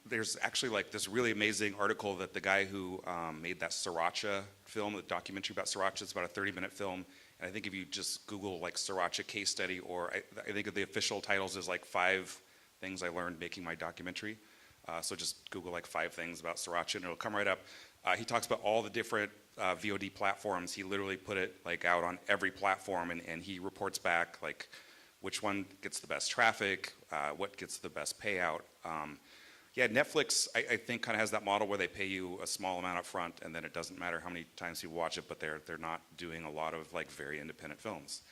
There's actually like this really amazing article that the guy who made that Sriracha film, the documentary about Sriracha, it's about a 30-minute film. And I think if you just Google like Sriracha case study, or I think the official titles is like 5 things I learned making my documentary. So just Google like 5 things about Sriracha and it'll come right up. He talks about all the different VOD platforms. He literally put it like out on every platform, and he reports back like which one gets the best traffic, what gets the best payout. Yeah, Netflix, I think, kind of has that model where they pay you a small amount up front, and then it doesn't matter how many times people watch it, but they're not doing a lot of like very independent films.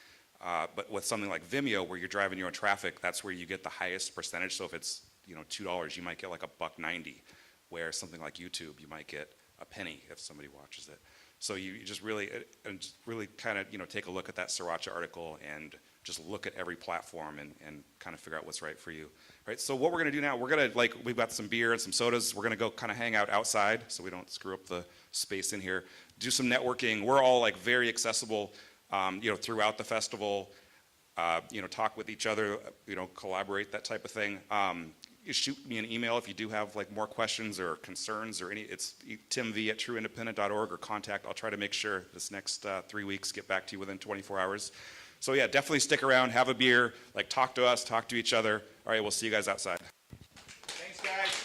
But with something like Vimeo, where you're driving your own traffic, that's where you get the highest percentage. So if it's $2, you might get like $1.90, where something like YouTube, you might get a penny if somebody watches it. So you just really kind of take a look at that Sriracha article and just look at every platform and kind of figure out what's right for you. Right. So what we're gonna do now, we've got some beer and some sodas. We're gonna go kind of hang out outside so we don't screw up the space in here. Do some networking. We're all like very accessible, throughout the festival. Talk with each other. Collaborate, that type of thing. You shoot me an email if you do have like more questions or concerns or any. It's timv@trueindependent.org or contact. I'll try to make sure this next 3 weeks get back to you within 24 hours. So yeah, definitely stick around, have a beer, like talk to us, talk to each other. All right, we'll see you guys outside. Thanks, guys.